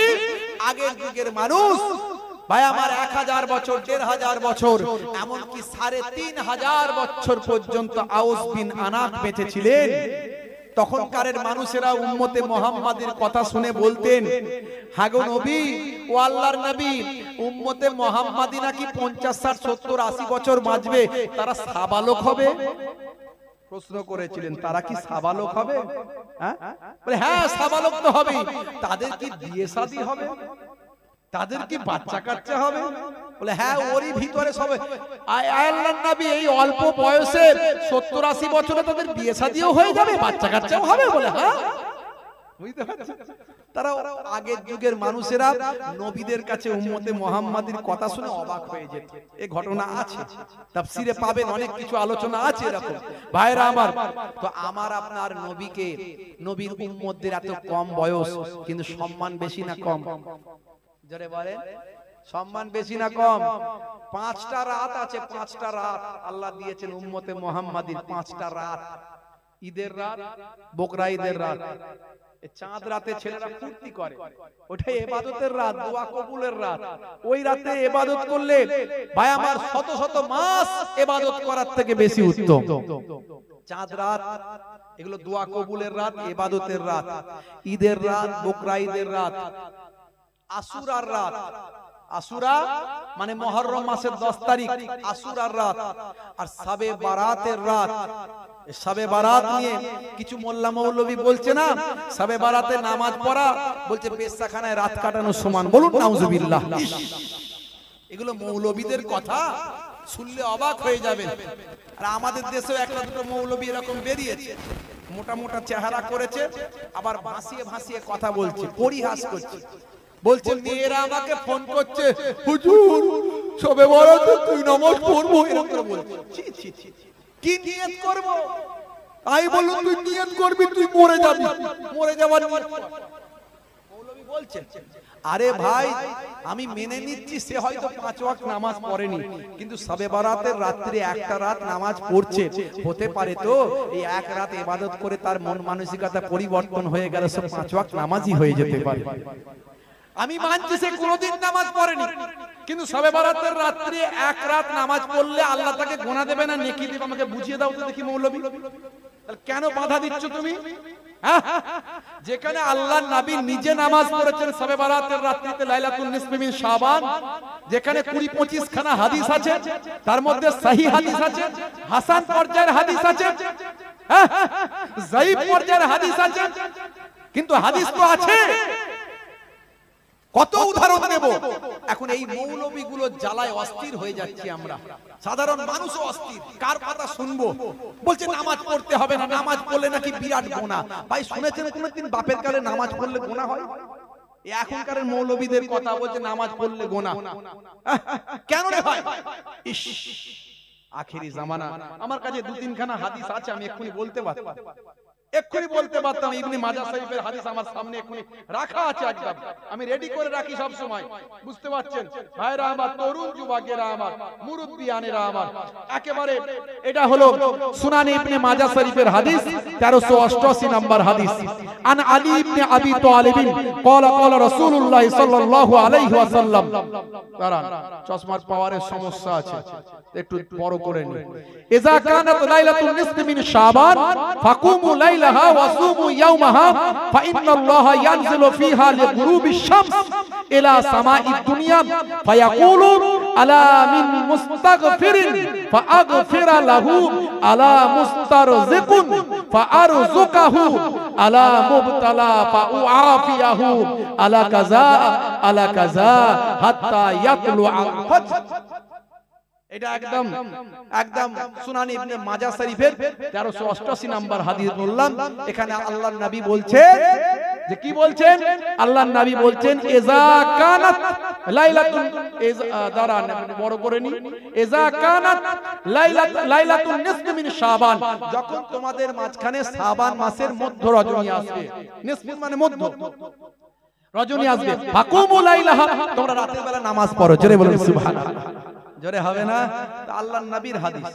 আগের যুগের মানুষ ভাই আমার 1000 বছর, 1500 বছর, এমনকি 3500 বছর পর্যন্ত আউস বিন আনাক বেঁচে ছিলেন। তখনকারের মানুষেরা উম্মতে মুহাম্মাদের কথা শুনে বলতেন, হাগো নবী ও আল্লাহর নবী, উম্মতে মুহাম্মাদি নাকি 50, 60, 70, 80 বছর বাঁচবে, তারা সাবালক হবে। প্রশ্ন করেছিলেন, তারা কি সাবালক হবে? বলে হ্যাঁ সাবালক তো হবে। তাদের কি বিয়ে শাদী হবে? তাদের কি বাচ্চা কাচ্চা হবে? বলে হ্যাঁ ওরই ভিতরে সবে আল্লাহর নবী এই অল্প বয়সে 70, 80 বছরে তাদের বিয়ে শাদীও হয়ে যাবে, বাচ্চা কাচ্চাও হবে। বলে হ্যাঁ। বুঝতে পারছেন? তারা আগের যুগের মানুষেরা নবীদের কাছে উম্মতে মুহাম্মাদির কথা শুনে অবাক হয়ে যেত। এই ঘটনা আছে, তাফসিরে পাবেন, অনেক কিছু আলোচনা আছে এরকম। ভাইরা আমার, তো আমার আপনার নবীকে, নবীর উম্মতদের এত কম বয়স, কিন্তু সম্মান বেশি না কম? জোরে বলেন, সম্মান বেশি না কম? 5টা রাত আছে, 5টা রাত আল্লাহ দিয়েছেন উম্মতে মুহাম্মাদির, 5টা রাত। ঈদের রাত, বকরা ঈদের রাত, চাঁদ রাতে ছেলেরা ফুর্তি করে, ওটাই ইবাদতের রাত, দোয়া কবুলের রাত। ওই রাতে ইবাদত করলে ভাই আমার শত শত মাস ইবাদত করার থেকে বেশি উত্তম। চাঁদ রাত এগুলো দোয়া কবুলের রাত, ইবাদতের রাত। ঈদের রাত, বকরা ঈদের রাত, আশুরার রাত। আশুরা মানে মুহররম মাসের 10 তারিখ আশুরার রাত, আর শবে বারাতের রাত। শবে বারাত নিয়ে কিছু মোল্লা মৌলবী বলছে না, শবে বারাতে নামাজ পড়া বলছে পেশাখানায় রাত কাটানোর সমান। বলুন নাউজুবিল্লাহ। এগুলো মৌলবীদের কথা, শুনলে অবাক হয়ে যাবেন। আর আমাদের দেশেও একটা দুটো মৌলবী এরকম বেরিয়েছে, মোটা মোটা চেহারা করেছে, আবার ভাসিয়ে ভাসিয়ে কথা বলছে, পরিহাস করছে। বলছে মেয়েরা আমাকে ফোন করছে, হুজুর শবে বারাতে তুই নামাজ পড়বো, এরকম করে বলছে। ছি ছি ছি, কি নিয়ত করব? তাই বলুন তুই নিয়ত করবি, তুই মরে যাবি, মরে যাওয়ার মৌলবী বলছে। আরে ভাই আমি মেনে নিচ্ছি সে হয়তো 5 ওয়াক্ত নামাজ পড়েনি, কিন্তু শবে বারাতের রাত্রে একটা রাত নামাজ পড়ছে। হতে পারে তো এই এক রাত ইবাদত করে তার মন মানসিকতা পরিবর্তন হয়ে গেল, সব 5 ওয়াক্ত নামাজই হয়ে যেতে পারে। আমি মানছি সে কোনোদিন নামাজ পড়েনি, কিন্তু শবে বারাতের রাত্রে এক রাত নামাজ পড়লে আল্লাহ তাকে গোনা দেবে না নেকি দেবে? আমাকে বুঝিয়ে দাও তো দেখি মৌলবী। তাহলে কেন বাধা দিচ্ছ তুমি? যেখানে আল্লাহর নবী নিজে নামাজ পড়েছেন শবে বারাতের রাত্রিতে লাইলাতুল নিসফি মিন শাবান, যেখানে 20-25 খানা হাদিস আছে, তার মধ্যে সহিহ হাদিস আছে, হাসান পর্যায়ের হাদিস আছে, যায়ীফ পর্যায়ের হাদিস আছে, কিন্তু হাদিস তো আছে। কত উদাহরণ দেব? এখন এই মৌলবীগুলো জ্বালায় অস্থির হয়ে যাচ্ছি আমরা, সাধারণ মানুষও অস্থির। কার কথা শুনবো? বলছে নামাজ পড়তে হবে না, নামাজ পড়লে নাকি বিরাট গুনাহ। ভাই শুনেছেন কোনদিন বাপের কালে নামাজ পড়লে গুনাহ হয়? এখনকার মৌলবীদের কথা বলছে নামাজ পড়লে গুনাহ। কেন রে ভাই? ইস, আখেরি জামানা। আমার কাছে 2-3 খানা হাদিস আছে, আমি এক্ষুনি বলতে পারতাম। ইবনে মাজাহ শরীফের হাদিস আমার সামনে এক্ষুনি রাখা আছে, একদম আমি রেডি করে রাখি সব সময়। বুঝতে পারছেন ভাইরা আমার, তরুণ যুবকেরা আমার, মুরব্বিয়ানেরা আমার, একেবারে এটা হলো সুনান ইবনে মাজাহ শরীফের হাদিস 1388 নম্বর হাদিস। আন আলী ইবনে আবি তালিব قال قال رسول الله صلى الله عليه وسلم। দাঁড়ান, চশমার পাওয়ারের সমস্যা আছে, একটু বড় করে নিন। ইজা কানাত লাইলাতুন নিসফি মিন শাবান ফাকুমু লাইলাহা ওয়াসুমু ইয়াওমাহা ফাইন্নাল্লাহা ইয়ানজিলু ফিহা লিগুরুবিশ শামস ইলা সামাঈদ দুনিয়া ফায়াকুলু আলা মিন মুস্তাগফিরিন ফাআগফিরা লাহু আলা মুস্তারজিকুন ফাআরযুকাহু আলা মুবতালা ফাউআফিয়াহু আলা কাযা হাত্তা ইয়াতলু আল-ফাজর। এটা একদম সুনান ইবনে মাজাহ শরীফের 1388 নাম্বার হাদিস বললাম। এখানে আল্লাহর নবী বলছেন যে কি বলছেন? আল্লাহর নবী বলছেন ইজা কানাত লাইলাতুন, দাঁড়ান বড় করে নি, ইজা কানাত লাইলাতুন নিসফি মিন শাবান, যখন তোমাদের মাঝখানে শাবান মাসের মধ্য রজনী আসবে, নিসফি মানে মধ্য রজনী আসবে, ফাকুমু লাইলাহা, তোমরা রাতের বেলা নামাজ পড়ো। জোরে বলুন সুবহানাল্লাহ। জোরে হবে না? আল্লাহর নবীর হাদিস,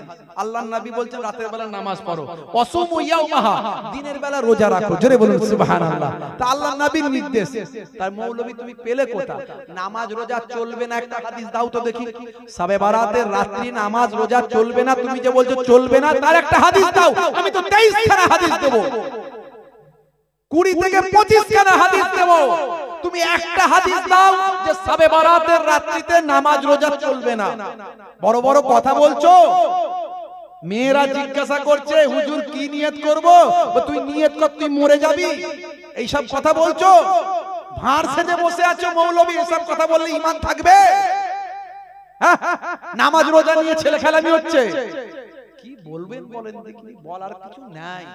আল্লাহর নবী বলছেন রাতের বেলা নামাজ পড়ো, ওয়াসুমু ইয়াওমাহা, দিনের বেলা রোজা রাখো। জোরে বলুন সুবহানাল্লাহ। তা আল্লাহর নবীর নির্দেশ। তার মৌলবী তুমি পেলে কোথা? নামাজ রোজা চলবে না একটা হাদিস দাও তো দেখি। শবে বারাতের রাত্রি নামাজ রোজা চলবে না, তুমি যে বলছো চলবে না, তার একটা হাদিস দাও। আমি তো 23 খানা হাদিস দেব, 20 থেকে 25 খানা হাদিস দেব। তুমি একটা হাদিস দাও যে শবে বারাতের রাত্রিতে নামাজ রোজা চলবে না। বড় বড় কথা বলছো। মেয়েরা জিজ্ঞাসা করছে হুজুর কি নিয়ত করব? তুই নিয়ত কর, তুই মরে যাবি, এইসব কথা বলছো। ভাঁড় সেজে বসে আছো মৌলবী, এসব কথা বললে ঈমান থাকবে? নামাজ রোজা নিয়ে ছেলে খেলামি হচ্ছে। কি বলবেন বলেন দেখি? বলার কিছু নাই,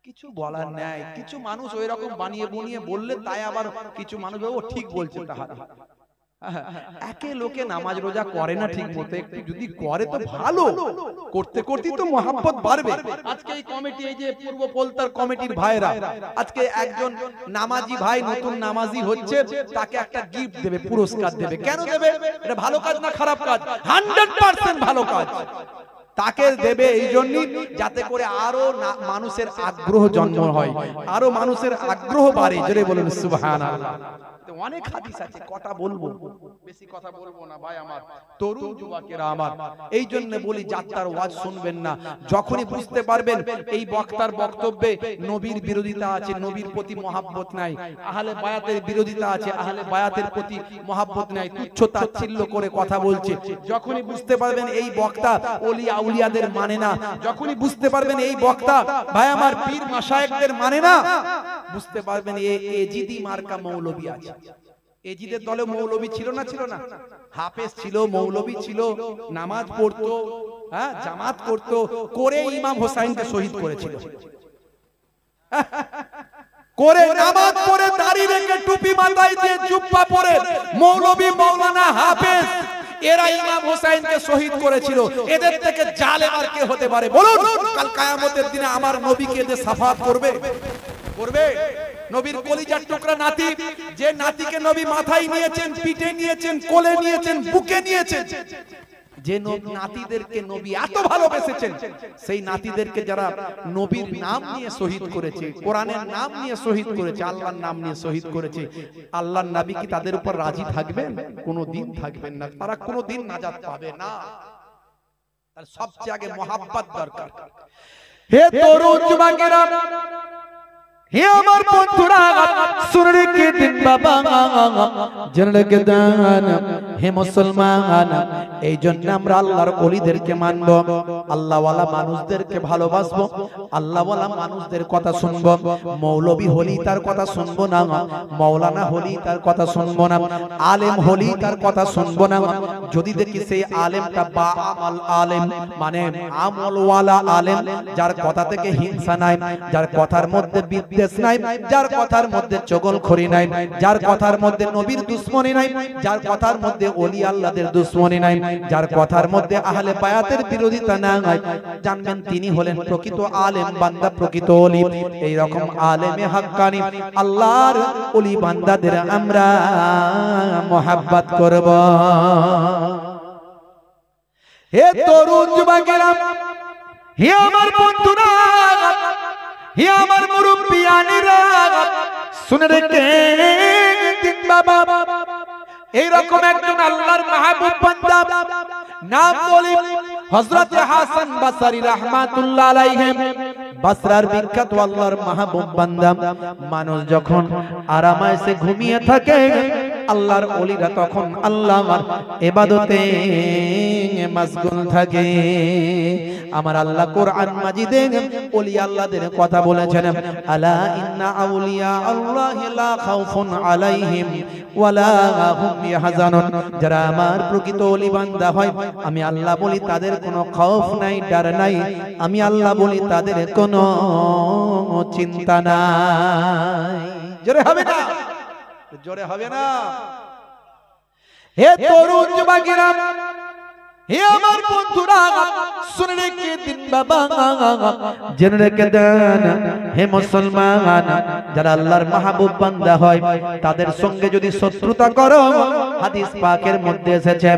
কিছু বলার নাই। কিছু মানুষ ওই রকম বানিয়ে বুনিয়ে বললে তাই আবার কিছু মানুষ ও ঠিক বলছে। তাহারা একে লোকে নামাজ রোজা করে না ঠিক মতো, একটু যদি করে তো ভালো, করতে করতেই তো মহব্বত বাড়বে। আজকে এই কমিটি, এই যে পূর্ব পলতার কমিটির ভাইরা, আজকে একজন নামাজি ভাই নতুন নামাজি হচ্ছে, তাকে একটা গিফট দেবে, পুরস্কার দেবে। কেন দেবে? এটা ভালো কাজ না খারাপ কাজ? 100% ভালো কাজ। তাকে দেবে এই জন্য যাতে করে আরো মানুষের আগ্রহ জন্ম হয়, আরো মানুষের আগ্রহ বাড়ে। জোরে বলুন সুবহানাল্লাহ। অনেক হাদিস আছে, কটা বলবো, বেশি কথা বলবো না ভাই আমার তরুণ যুবকেরা আমার। এই জন্য বলি যাত্রার ওয়াজ শুনবেন না, যখনই বুঝতে পারবেন এই বক্তার বক্তব্যে নবীর বিরোধিতা আছে, নবীর প্রতি মহাব্বত নাই, আহলে বায়াতের বিরোধিতা আছে, আহলে বায়াতের প্রতি মহাব্বত নাই, তুচ্ছ তাচ্ছিল্য করে কথা বলছে, যখনই বুঝতে পারবেন এই বক্তা ওলি আউলিয়াদের মানে না, যখনই বুঝতে পারবেন এই বক্তা ভাই আমার পীর মাশায়েখদের মানে না, বুঝতে পারবেন এজিদি মার্কা মৌলবী আছে। এজিদের দলে মৌলবী ছিল না? ছিল না? হাফেজ ছিল, মৌলবী ছিল, নামাজ পড়তো, হ্যাঁ জামাত করতো, করে ইমাম হোসাইনকে শহীদ করেছিল, করে নামাজ পড়ে দাড়ি রেখে টুপি মাথায় দিয়ে জুব্বা পরে মৌলবী মাওলানা হাফেজ এরা ইমাম হোসাইনকে শহীদ করেছিল। এদের থেকে জালেম আর কে হতে পারে বলুন? কাল কিয়ামতের দিনে আমার নবীকে এদের সাফাত করবে? করবে? নবীর কলিজার টুকরা নাতি, যে নাতিকে নবী মাথায় নিয়েছেন, পিঠে নিয়েছেন, কোলে নিয়েছেন, বুকে নিয়েছেন, যে নাতিদেরকে নবী এত ভালোবেসেছেন, সেই নাতিদেরকে যারা নবীর নাম নিয়ে শহীদ করেছে, কোরআনের নাম নিয়ে শহীদ করেছে, আল্লাহর নাম নিয়ে শহীদ করেছে, আল্লাহর নবী কি তাদের উপর রাজি থাকবেন? কোনোদিন থাকবেন না, তারা কোনোদিন নাজাত পাবে না। তার সবচেয়ে আগে মহাব্বত দরকার। হে তরুণ যুবকেরা, হে আমার বন্ধুরা, শুনে রেখে দিন বাবা, জেনে রেখে দেন হে মুসলমান, এই জন্য আমরা আল্লাহর ওলিদেরকে মানব, আল্লাহওয়ালা মানুষদেরকে ভালোবাসবো, আল্লাহওয়ালা মানুষদের কথা শুনবো। মৌলবী হলি তার কথা শুনবো না, মাওলানা হলি তার কথা শুনবো না, আলেম হলি তার কথা শুনবো না। যদি দেখি সেই আলেমটা বা আমল আলেম, মানে আমলওয়ালা আলেম, যার কথা থেকে হিংসা নাই, যার কথার মধ্যে বিদ্বেষ নাই, যার কথার মধ্যে চগলখড়ি নাই, যার কথার মধ্যে নবীর দুশমনী নাই, যার কথার মধ্যে ওলি আল্লাহদের দুশমনী নাই, যার কথার মধ্যে আহলে বায়াতের বিরোধিতা নাই, জানবেন তিনি হলেন প্রকৃত আলেম বান্দা, প্রকৃত ওলি। এই রকম আলেমে হাক্কানি আল্লাহর ওলি বান্দাদের আমরা মহব্বত করব। হে তরুণ যুবকেরা, হে আমার বন্ধুরা, হে আমার মুরব্বিয়ানেরা, শুনে রেখে দিন বাবা, এইরকম একজন আল্লাহর মাহবুব বান্দা, নাম বলি হযরত হাসান বসরি রাহমাতুল্লাহ আলাইহি, বসরার বিখ্যাত আল্লাহর মাহবুব বান্দা। মানুষ যখন আরামায়েশে ঘুমিয়ে থাকে, আল্লাহর ওলিরা তখন আল্লাহর ইবাদতে মশগুল থাকে। আমার আল্লাহ কোরআন মাজিদে ওলি আল্লাহদের কথা বলেছেন, আলা ইন্না আউলিয়া আল্লাহি লা খাউফুন আলাইহিম ওয়ালা হুম ইয়াহজানুন। যারা আমার প্রকৃত ওলি বান্দা হয়, আমি আল্লাহ বলি তাদের কোনো খৌফ নাই, ডর নাই, আমি আল্লাহ বলি তাদের কোনো চিন্তা নাই। জোরে হবে না? জোরে হবে না? হে তরুণ যুবকেরা, হে আমার বন্ধুরা, শুনে রেখে দিন বাবা, জেনে রেখে দেন হে মুসলমান, যারা আল্লাহর মাহবুব বান্দা হয় তাদের সঙ্গে যদি শত্রুতা করো, হাদিস পাকের মধ্যে এসেছে,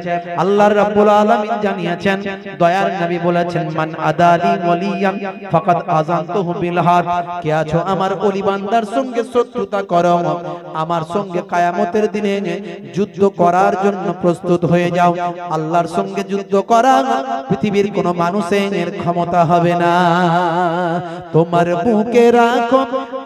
আল্লাহ রাব্বুল আলামিন জানিয়েছেন, দয়ার নবী বলেছেন, মান আদালি ওয়ালিয়ান ফাকাদ আযানতুহু বিল হার। কে আছো আমার ওলি বান্দার সঙ্গে শত্রুতা করো, আমার সঙ্গে কিয়ামতের দিনে যুদ্ধ করার জন্য প্রস্তুত হয়ে যাও। আল্লাহর সঙ্গে যুদ্ধ করা পৃথিবীর কোন মানুষের ক্ষমতা হবে না। তোমার বুকে রাখো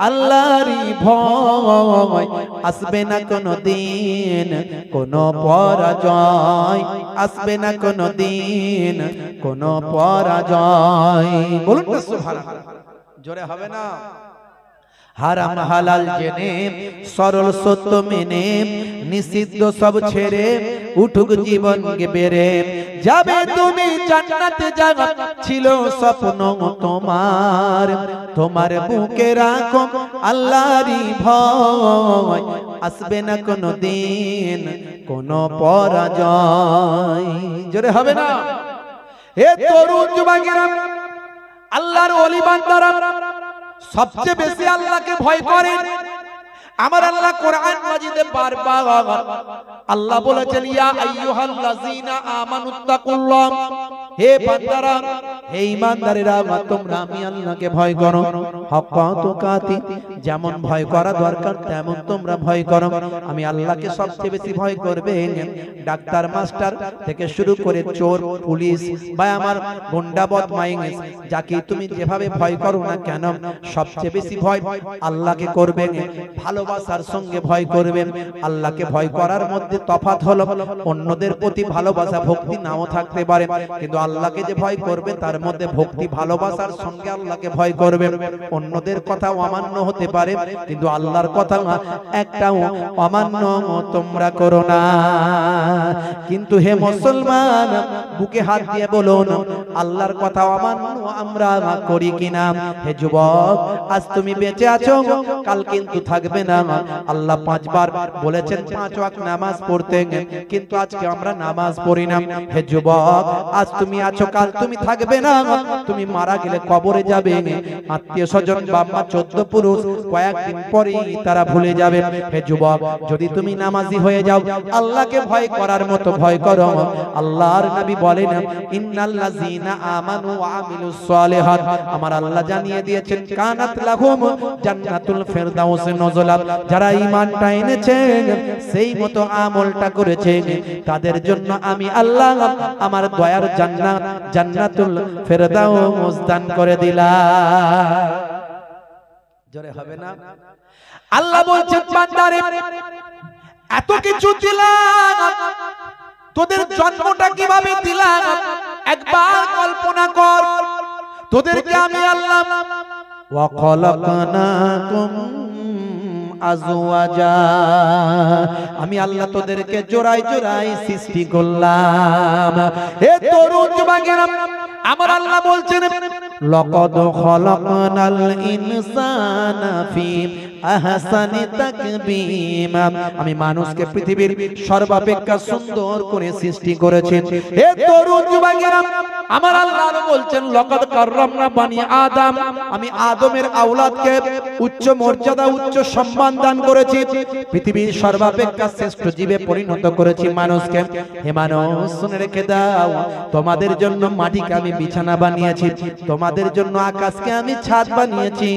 আল্লাহরই ভয়, আসবে না কোনো দিন কোনো পরাজয়, আসবে না কোনো দিন কোনো পরাজয়। বলুন না সুবহানাল্লাহ। জোরে হবে না? হারাম হালাল জেনে, সরল সত্য মেনে, নিষিদ্ধ সব ছেড়ে উঠুক জীবন বেড়ে যাবে তুমি জান্নাতে। জায়গা ছিল স্বপ্ন তোমার, তোমার বুকে রাখো আল্লাহরই ভয়, আসবে না কোনো দিন কোনো পরাজয়। জোরে হবে না? হে তরুণ যুবকেরা, আল্লাহর ওলি বান্দারা সবচেয়ে বেশি আল্লাহকে ভয় করে। আমার আল্লাহ কোরআন মাজিদে বারবার আল্লাহ বলেছেন, ইয়া আইয়ুহাল্লাযীনা আমানুত্তাকুল্লাহ হে বান্দারা, হে ঈমানদারেরা, তোমরা আমি আল্লাহকে ভয় করো, হক্কা তুকাতি, যেমন ভয় করা দরকার তেমন তোমরা ভয় করো। আমি আল্লাহকে সবচেয়ে বেশি ভয় করবে। ডাক্তার মাস্টার থেকে শুরু করে চোর পুলিশ বা আমার গুন্ডা বদমাইশ, যাকে তুমি যেভাবে ভয় করো না কেন, সবচেয়ে বেশি ভয় আল্লাহকে করবে, ভালোবাসার সঙ্গে ভয় করবে। আল্লাহকে ভয় করার মধ্যে তফাৎ হলো, অন্যদের প্রতি ভালোবাসা ভক্তি নাও থাকতে পারে, কিন্তু আল্লাহকে যে ভয় করবে তার মধ্যে ভক্তি ভালোবাসার সঙ্গে আল্লাহকে ভয় করবে। অন্যদের কথা অমান্য হতে পারে, কিন্তু আল্লাহর কথা একটাও অমান্য তোমরা করো না। কিন্তু হে মুসলমান, বুকে হাত দিয়ে বলুন, আল্লাহর কথা অমান্য আমরা করি কিনা? হে যুবক, আজ তুমি বেঁচে আছো, কাল কিন্তু থাকবে না। আল্লাহ 5 বার বলেছেন 5 ওয়াক্ত নামাজ পড়তে, কিন্তু আজকে আমরা নামাজ পড়ি না। হে যুবক, আজ তুমি আছো, কাল তুমি থাকবে না। তুমি মারা গেলে কবরে যাবে, আত্মীয় স্বজন বাবা 14 পুরুষ কয়েকদিন পরেই তারা ভুলে যাবে। হে যুবক, যদি তুমি নামাজি হয়ে যাও, আল্লাহকে ভয় করার মতো ভয় করো। আল্লাহর নবী বলেন, ইন্নাল্লাযীনা আমানু ওয়া আমিলুস সালিহাত, আমার আল্লাহ জানিয়ে দিয়েছেন, কানাত লাহুম জান্নাতুল ফিরদাউস নজুলা, যারা ঈমানটা এনেছে, সেই মতো আমলটা করেছে, তাদের জন্য আমি আল্লাহ আমার দয়ার জান্নাত, জান্নাতুল ফিরদাউস দান করে দিলাম। জোরে হবে না? আল্লাহ বলছেন, বান্দারে এত কিছু দিলাম, তোদের জন্মটা কিভাবে দিলাম একবার কল্পনা কর। তোদেরকে আমি আল্লাহ ওয়া খালাকনাকুম আজওয়াজা, আমি আল্লাহ তোদেরকে জোড়ায় জোড়ায় সৃষ্টি করলাম। হে তরুণ যুবকেরা, আমার আল্লাহ বলছেন, লাকাদ খালাকনাল ইনসানা ফি আহসানি তাকবীম, আমি মানুষকে পৃথিবীর সর্বাপেক্ষা সুন্দর করে সৃষ্টি করেছি। হে তরুণ যুবকেরা, আমার আল্লাহ বলছেন, লাকাদ কাররামনা বানি আদম, আমি আদমের আওলাদকে উচ্চ মর্যাদা, উচ্চ সম্মান দান করেছি, পৃথিবীর সর্বাপেক্ষা শ্রেষ্ঠ জীবে পরিণত করেছি মানুষকে। হে মানুষ, শুনে রেখে দাও, তোমাদের জন্য মাটিকে আমি বিছানা বানিয়েছি, তোমাদের জন্য আকাশকে আমি ছাদ বানিয়েছি,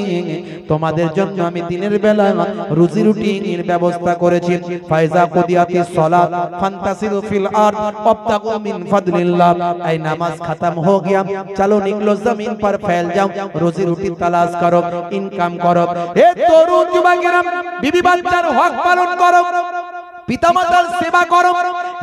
তোমাদের জন্য আমি দিনের বেলা রুজি রুটির ব্যবস্থা করেছি। ফাইজা কুদিয়াতিস সালাত ফান্তাসিরু ফিল আরদ ওয়াবতাগু মিন ফাদলিল্লাহ, এই নামাজ खत्म हो गया, चलो निकलो जमीन पर फैल जाओ, रोजी रोटी तलाश करो, इनकम करो। हे तरुण যুবকেরা, বিবি বাচ্চার হক পালন করো, পিতামাতার সেবা করো।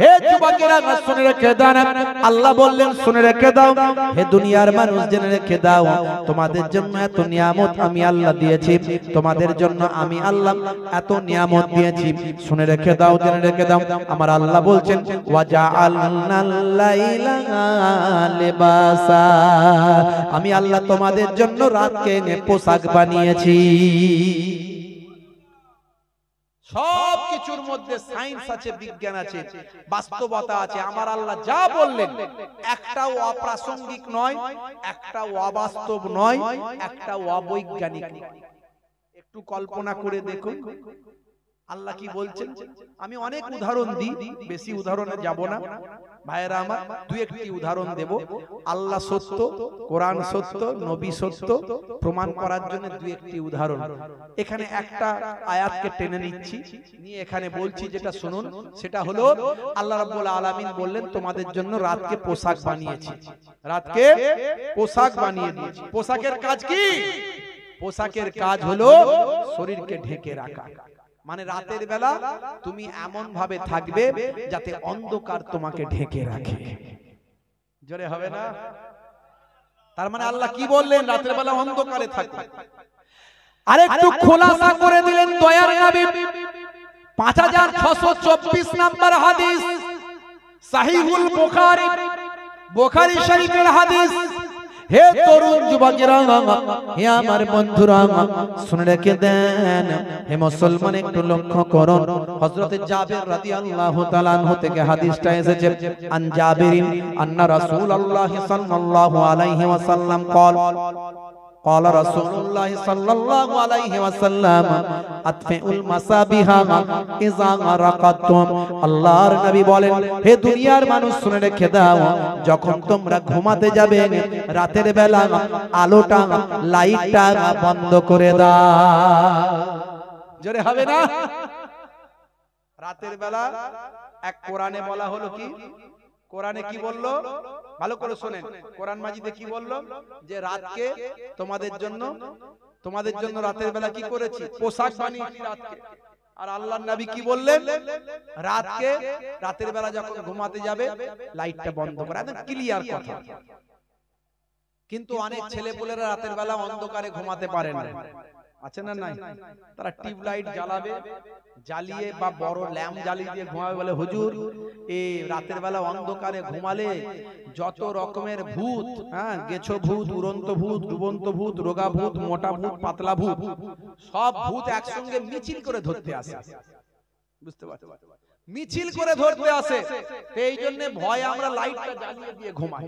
হে যুবকেরা, শুনে রেখে দাও, আল্লাহ বললেন শুনে রেখে দাও। হে দুনিয়ার মানুষ, জেনে রেখে দাও, তোমাদের জন্য এত নিয়ামত আমি আল্লাহ দিয়েছি, তোমাদের জন্য আমি আল্লাহ এত নিয়ামত দিয়েছি। শুনে রেখে দাও, জেনে রেখে দাও, আমার আল্লাহ বলছেন, ওয়াজআলনাল লাইলা লিবাসা, আমি আল্লাহ তোমাদের জন্য রাতকে পোশাক বানিয়েছি। সব কিছুর মধ্যে সায়েন্স আছে, বিজ্ঞান আছে, বাস্তবতা আছে। আমার আল্লাহ যা বললেন একটাও অপ্রাসঙ্গিক নয়, একটাও অবাস্তব নয়, একটাও অবৈজ্ঞানিক। একটু কল্পনা করে দেখুন আল্লাহ কি বলছেন। আমি অনেক উদাহরণ দিই, বেশি উদাহরণে যাব না ভাইয়েরা আমার, দুই একটি উদাহরণ দেব। আল্লাহ সত্য, কোরআন সত্য, নবী সত্য প্রমাণ করার জন্য দুই একটি উদাহরণ। এখানে একটা আয়াতকে টেনে নিচ্ছি, নিয়ে এখানে বলছি, যেটা শুনুন। সেটা হলো, আল্লাহ রাব্বুল আলামিন বললেন, তোমাদের জন্য রাতকে পোশাক বানিয়েছি, রাতকে পোশাক বানিয়ে দিয়েছি। পোশাকের কাজ কি? পোশাকের কাজ হলো শরীরকে ঢেকে রাখা। মানে রাতের বেলা তুমি এমন ভাবে থাকবে যাতে অন্ধকার তোমাকে ঢেকে রাখে। জোরে হবে না? তার মানে আল্লাহ কি বললেন? রাতের বেলা অন্ধকারে থাকবে। আরেকটু খোলাসা করে দিলেন দয়ার নবী। 5624 নম্বর হাদিস, সহিহুল বুখারী, বুখারী শরীফের হাদিস। হে তরুণ যুবকেরা, হে আমার বন্ধুরা, শুনে রেখে দেন। হে মুসলমান, একটু লক্ষ্য করুন। হযরত জাবের রাদিয়াল্লাহু তাআলা আনহু থেকে হাদিসটা এসেছে, আন জাবিরিন আন্না রাসূলুল্লাহ সাল্লাল্লাহু আলাইহি ওয়াসাল্লাম قال قال رسول الله صلى الله عليه وسلم اطفئوا المصابيح اذا رقدتم আল্লাহর নবী বলেন হে দুনিয়ার মানুষ শুনে রেখে দাও যখন তোমরা ঘুমাতে যাবে রাতের বেলা আলোটা লাইটটা বন্ধ করে দাও জোরে হবে না রাতের বেলা এক কোরআনে বলা হলো কি কোরআনে কি বললো ভালো করে শুনেন কোরআন মাজিদে কি বললো যে রাতকে তোমাদের জন্য রাতের বেলা কি করেছি পোশাক বানিয়েছি রাতকে আর আল্লাহর নবী কি বললেন রাতের বেলা যখন ঘুমাতে যাবে লাইটটা বন্ধ করে একদম ক্লিয়ার কথা কিন্তু অনেক ছেলেপুলেরা রাতের বেলা অন্ধকারে ঘুমাতে পারে না আছে না নাই তারা টিউব লাইট জ্বালাবে জ্বালিয়ে বা বড় ল্যাম্প জ্বালিয়ে দিয়ে ঘুমাবে বলে হুজুর এই রাতের বেলা অন্ধকারে ঘুমালে যত রকমের ভূত হ্যাঁ গেছো ভূত উড়ন্ত ভূত ডুবন্ত ভূত রোগা ভূত মোটা ভূত পাতলা ভূত সব ভূত একসঙ্গে মিছিল করে ধরতে আসে বুঝতে পারছো মিছিল করে ধরতে আসে তো এই জন্য ভয় আমরা লাইটটা জ্বালিয়ে দিয়ে ঘুমাই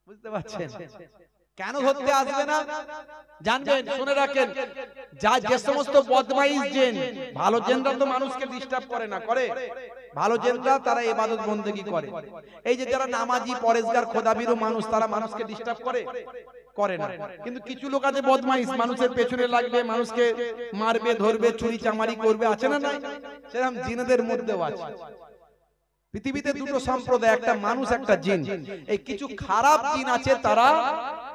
বুঝতে পারছেন কেন ধরতে আসবে না জানবেন শুনে রাখেন যে সমস্ত বদমাইশ জিন ভালো জিনরা তো মানুষকে ডিস্টার্ব করে না করে ভালো জিনরা তারা ইবাদত বন্দেগী করে এই যে যারা নামাজি পরেশগার খোদাবিরু মানুষ তারা মানুষকে ডিস্টার্ব করে না কিন্তু কিছু লোক আছে বদমাইশ মানুষের পেছনে লাগবে মানুষকে মারবে ধরবে চুরি চামারি করবে আছে না নাই সেরকম জিনেদের মধ্যেও আছে পৃথিবীতে দুটো সম্প্রদায় একটা মানুষ একটা জিন এই কিছু খারাপ জিন আছে তারা